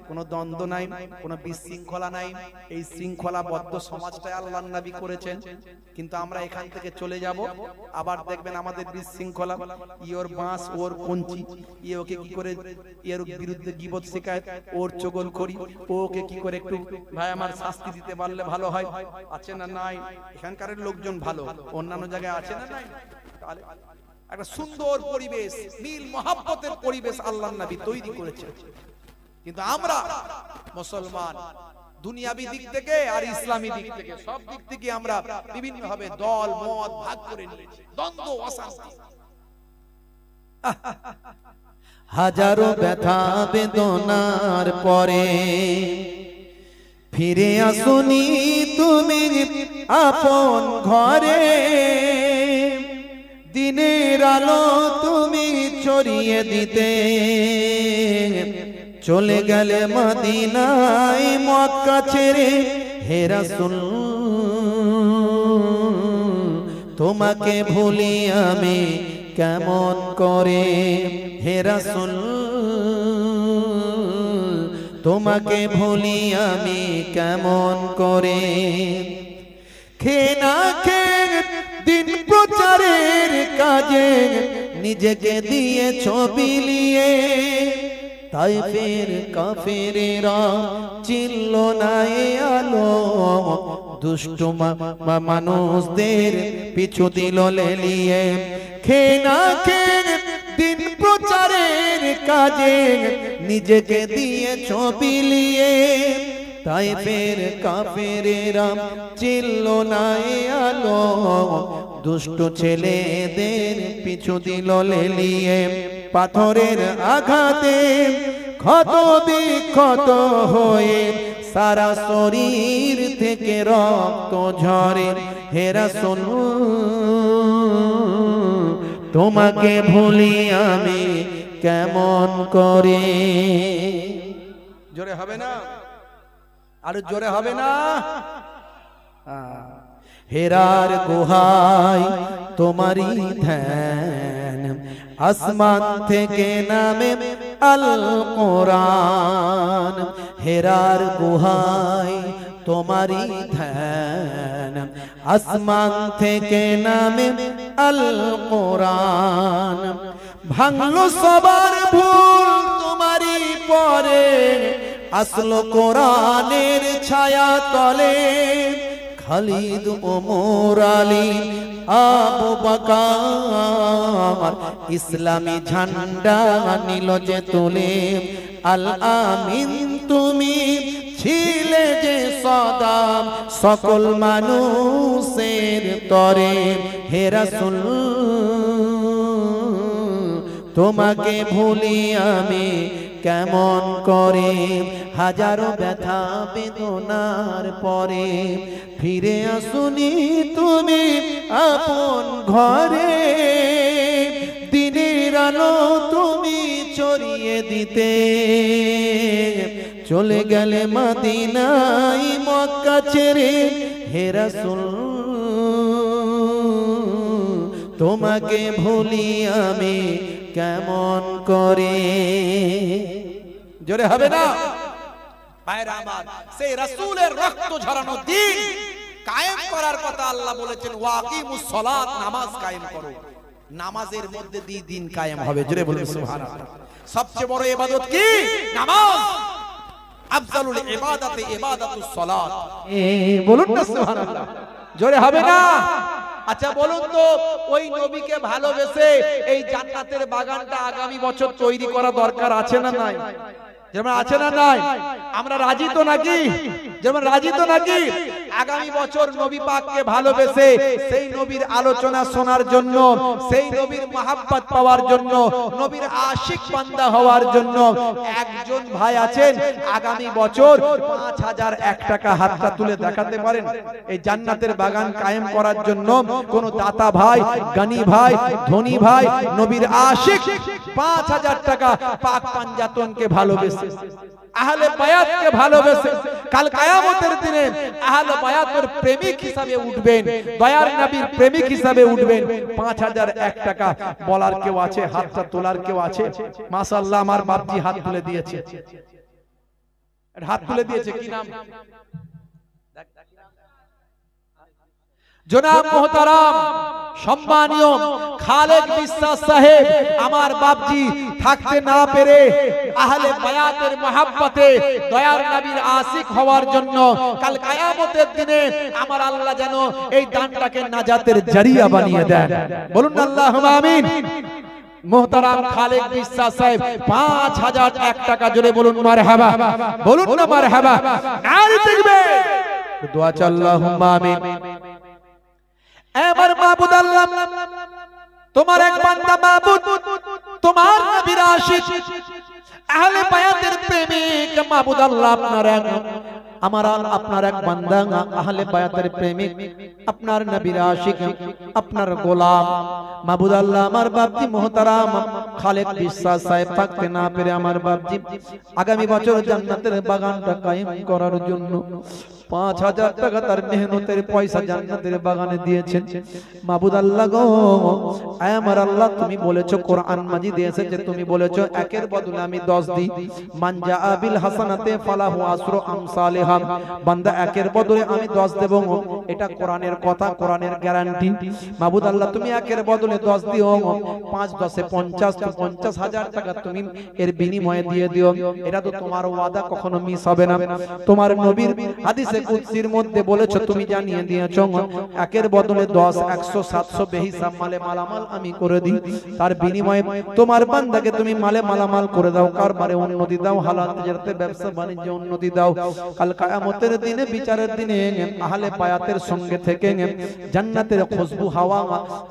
কোনো দ্বন্দ্ব নাই, কোনো বিশৃঙ্খলা নাই। এই শৃঙ্খলাবদ্ধ সমাজটাই আল্লাহর নবী করেছেন। কিন্তু আমরা এখান থেকে চলে যাব, আবার দেখবেন আমাদের বিশৃঙ্খলা, ইওর বাঁশ ওর কঞ্চি, ওকে কি করে এর বিরুদ্ধে গীবত শিকায়ত, ওর চগলখড়ি, ওকে কি করে একটু ভাই আমার শাস্তি দিতে পারলে ভালো হয়। আছে না নাই? এখানকার লোকজন ভালো, অন্যান্য জায়গায় আছে না নাই? তাহলে একটা সুন্দর পরিবেশ, মিল মহব্বতের পরিবেশ আল্লাহর নবী তৈরি করেছেন। কিন্তু আমরা মুসলমান দুনিয়াবি দিক থেকে আর ইসলামী দিক থেকে সব দিক থেকে আমরা বিভিন্ন ভাবে দল মত ভাগ করে নিয়েছি, দ্বন্দ্ব অশান্তি। হাজারো ব্যথা বেদনার পরে ফিরে আসুনি তুমি আপন ঘরে, দিনের আলো তুমি ছড়িয়ে দিতে চলে গেলে মদিনায় মক্কা ছেড়ে। হে রাসূল তোমাকে ভুলি আমি কেমন করে, হে রাসূল তোমাকে ভুলি আমি কেমন করে। খেয়ে না খেয়ে দিন প্রচারের কাজে নিজেকে দিয়ে ছবি লিয়ে, তাইফের কাফেরেরা চিনল না এ আলো, দুষ্ট মানুষদের পিছু দিল লেলিয়ে। খেয়ে না খেয়ে দিন প্রচারের কাজে নিজেকে দিয়ে ছবি লিয়ে, তাইফের কাফেরেরা চিনল না এ আলো, দুষ্ট ছেলেদের পিছু দিল লেলিয়ে। পাথরের আঘাতে ক্ষত বিক্ষত হয়ে সারা শরীর থেকে রক্ত ঝরে। হে রাসূল তোমাকে ভুলি আমি কেমন করে। জোরে হবে না? আর জোরে হবে না? হেরার গুহায় তোমারই ধ্যান, আসমান থেকে নামে আল কোরআন। হেরার গুহায় তোমারই ধ্যান, আসমান থেকে নামে আল কোরআন। ভাঙলো সবার ভুল তোমারই পরে, আসলো কোরআনের ছায়া তলে। খালিদ ওমর আলী আবু বকর ইসলামী ঝান্ডা নিল যে তুলে। আল আমিন তুমি ছিলে যে সদা সকল মানুষের তরে। হে রাসূল তোমাকে ভুলি আমি কেমন করে। হাজারো ব্যথা বেদনার পরে ফিরে আসুনি তুমি আপন ঘরে, দিনের আলো তুমি ছড়িয়ে দিতে চলে গেলে মদিনায় মক্কা ছেড়ে। হে রাসূল তোমাকে ভুলি আমি কেমন করে। জোরে হবে না? ভাইরা আমার, সেই রাসূলের রক্ত ঝরানো দিন কায়েম করার কথা আল্লাহ বলেছেন, ওয়াকিমুস সালাত, নামাজ কায়েম করো। নামাজের মধ্যে দিয়ে দিন কায়েম হবে। জোরে বলুন সুবহানাল্লাহ। সবচেয়ে বড় ইবাদত কি? নামাজ। আফজালুল ইবাদাতি ইবাদাতুস সালাত। বলুন না সুবহানাল্লাহ। জোরে হবে না? আচ্ছা বলুন তো, ওই নবীকে ভালোবেসে এই জান্নাতের বাগানটা আগামী বছর তৈরি করা দরকার আছে না নাই? যেমন আছে না নাই? আমরা রাজি তো নাকি? যেমন রাজি তো নাকি? আগামী বছর নবী পাককে ভালোবেসে সেই নবীর আলোচনা শোনার জন্য, সেই নবীর মহব্বত পাওয়ার জন্য, নবীর আশিক বান্দা হওয়ার জন্য একজন ভাই আছেন আগামী বছর 5001 টাকা হাতটা তুলে দেখাতে পারেন এই জান্নাতের বাগান কায়েম করার জন্য? কোন দাতা ভাই, গানি ভাই, ধনী ভাই, নবীর আশিক 5000 টাকা পাক পাঞ্জাতনকে ভালোবেসে, আহলে বায়াতকে ভালোবেসে কাল কিয়ামতের দিনে আহলে বায়াতের প্রেমিক হিসাবে উঠবেন, দয়ার নবীর প্রেমিক হিসাবে উঠবেন। 5001 টাকা বলার কেউ আছে? হাতটা তোলার কেউ আছে? মাশাআল্লাহ, আমার বাপজি হাত তুলে দিয়েছে, হাত তুলে দিয়েছে। কি নাম? জনাব মোহতারাম সম্মানীয় খালেক বিশ্বাস সাহেব, আমার বাপজি থাকতে না পেরে আহলে বায়াতের মহব্বতে দয়ার নবীর আশিক হওয়ার জন্য কাল কিয়ামতের দিনে আমার আল্লাহ যেন এই দানটাকে নাজাতের জরিয়া বানিয়ে দেন। বলুন আল্লাহুম্মা আমিন। মোহতারাম খালেক বিশ্বাস সাহেব 5001 টাকা জোরে বলুন মারহাবা, বলুন না মারহাবা, নারে তাকবীর, দোয়া চাই আল্লাহুম্মা আমিন। আমার মাবুদ আল্লাহ, তোমার এক বান্দা মাবুদ, তোমার নবীর আশিক, আহলে বায়াতের প্রেমিক মাবুদ আল্লাহ, আপনার এক বান্দা আহলে বায়াতের প্রেমিক, আপনার নবীর আশিক, আপনার গোলাম মাবুদ আল্লাহ, আমার বাপজি মোহতারাম খালেক বিশ্বাস সাহেব থাকতে না পেরে আমার বাপজি আগামী বছর জান্নাতের বাগানটা কায়েম করার জন্য 5000 টাকা তার মেহনতের পয়সা জান্নাতের বাগানে দিয়েছেন। মাবুদ আল্লাহ গো, আমার আল্লাহ, তুমি বলেছো কোরআন মাজিদে এসেছে, তুমি বলেছো একের বদলে আমি 10 দিই, মান জাআ বিল হাসানাতে ফালাহু আসরু আমসালিহা, বান্দা একের বদলে আমি 10 দেব, এটা কোরআনের কথা, কোরআনের গ্যারান্টি। মাবুদ আল্লাহ, তুমি একের বদলে 10 দিও, 5 10 50, 50,000 টাকা তুমি এর বিনিময়ে দিয়ে দিও, এটা তো তোমার ওয়াদা, কখনো মিস হবে না। তোমার নবীর হাদিসে কুদসির মধ্যে বলেছো, তুমি জানিয়ে দিয়েছো একের বদলে 10 100 700 বেহিসাব মালে মালামাল আমি করে দিই, তার বিনিময়ে তোমার বান্দাকে তুমি মালে মালামাল করে দাও, কারবারে উন্নতি দাও, হালাল তিজারতে ব্যবসা বাণিজ্যে উন্নতি দাও। কাল কিয়ামতের দিনে বিচারের দিনে আহলে বায়াতের সঙ্গে থেকে জান্নাতের খুশবু হাওয়া,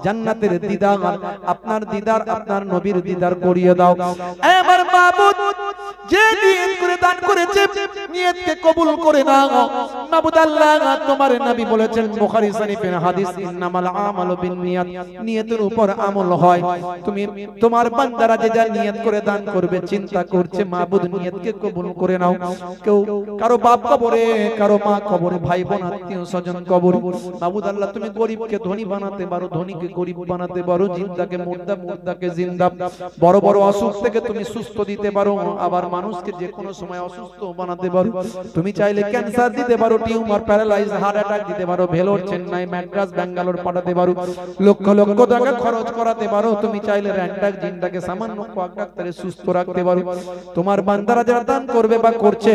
জান্নাতের দিদার, আপনার দিদার, আপনার নবীর দিদার করিয়ে দাও। আমার মাবুদ, যে নিয়ত করে দান করেছে নিয়তকে কবুল করে নাও। মাবুদ আল্লাহ, তোমার নবী বলেছেন বুখারী শরীফের হাদিস, ইন্নামাল আমালু বিন্নিয়াত, নিয়তের উপর আমল হয়। তুমি তোমার বান্দারা যে যা নিয়ত করে দান করবে চিন্তা করছে, মাবুদ নিয়তকে কবুল করে নাও। কেউ কারো বাপ কবরে, কারো মা কবরে, ভাই বোন আত্মীয় স্বজন কবরে, মাবুদ আল্লাহ তুমি গরিবকে ধনী বানাতে পারো, ধনীকে গরিব বানাতে পারো, জিন্দাকে মুর্দা, মুর্দাকে জিন্দা, বড় বড় অসুখ থেকে তুমি সুস্থ দিতে পারো, আবার মানুষকে যে কোনো সময় অসুস্থ বানাতে পারো। তুমি চাইলে ক্যান্সার দিতে পারো, টিউমার, প্যারালাইজ, হার্ট অ্যাটাক দিতে পারো, ভেলোর, চেন্নাই, ম্যাড্রাস, ব্যাঙ্গালোর পাঠাতে পারো, লক্ষ লক্ষ টাকা খরচ করাতে পারো। তুমি চাইলে র্যান্ডাক জিনটাকে সামান্য কোয়াক ডাক্তারে সুস্থ রাখতে পারো। তোমার বান্দারা যারা দান করবে বা করছে,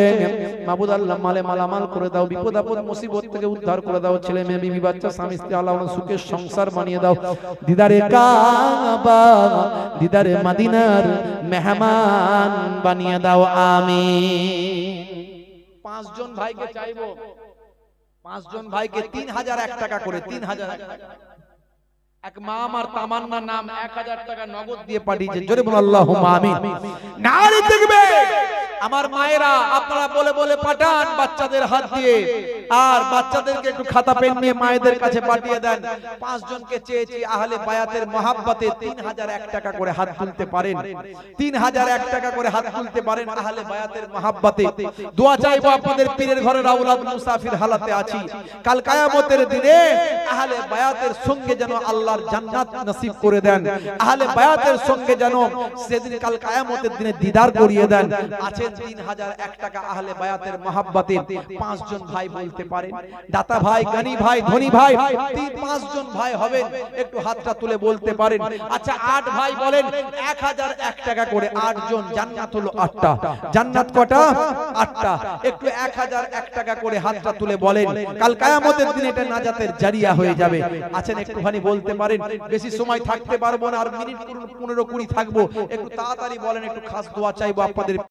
মাবুদ আল্লাহ মালে মালামাল করে দাও, বিপদ আপদ মুসিবত থেকে উদ্ধার করে দাও, ছেলে মেয়ে, বিবি বাচ্চা, স্বামী স্ত্রী, আল্লাহ সুখের সংসার বানিয়ে দাও। দিদারে কাবা, দিদারে মদিনার মেহমান বানিয়ে দাও, আমিন। 5 জন ভাইকে চাইবো, 5 জন ভাইকে 3001 টাকা করে, 3001 টাকা। এক মা আমার তামান্না নাম 1000 টাকা নগদ দিয়ে পাঠিয়েছে, জোরে বল আল্লাহুম্মা আমিন। নারে তাকবীর। আমার মায়েরা আপনারা বলে বলে পাঠান বাচ্চাদের হাত দিয়ে, আর বাচ্চাদেরকে একটু খাতা পেন নিয়ে মায়েদের কাছে পাঠিয়ে দেন। 5 জনকে চেয়েছি আহলে বায়াতের মহব্বতে 3001 টাকা করে হাত তুলতে পারেন, 3001 টাকা করে হাত তুলতে পারেন আহলে বায়াতের মহব্বতে। দোয়া চাইবো আপনাদের পীরের ঘরের আওলাদ মুসাফির হালাতে আছি, কাল কিয়ামতের দিনে আহলে বায়াতের সঙ্গে যেন আল্লাহর জান্নাত নসিব করে দেন, আহলে বায়াতের সঙ্গে যেন সেদিন কাল কিয়ামতের দিনে দিদার করিয়ে দেন। আছে 3001 টাকা আহলে বায়াতের মহব্বতে 5 জন ভাই বলতে পারেন, দাতা ভাই, গানি ভাই, ধনী ভাই, 5 জন ভাই হবেন, একটু হাতটা তুলে বলতে পারেন। আচ্ছা 8 ভাই বলেন 1001 টাকা করে, 8 জন, জান্নাত হলো 8টা, জান্নাত কটা? 8টা। একটু 1001 টাকা করে হাতটা তুলে বলেন, কাল কিয়ামতের দিনে এটা নাজাতের জারিয়া হয়ে যাবে। আছেন একটুখানি বলতে পারেন, বেশি সময় থাকতে পারবো না, আর মিনিট 15 20 থাকবো, একটু তাড়াতাড়ি বলেন, একটু খাস দোয়া চাইবো আপনাদের।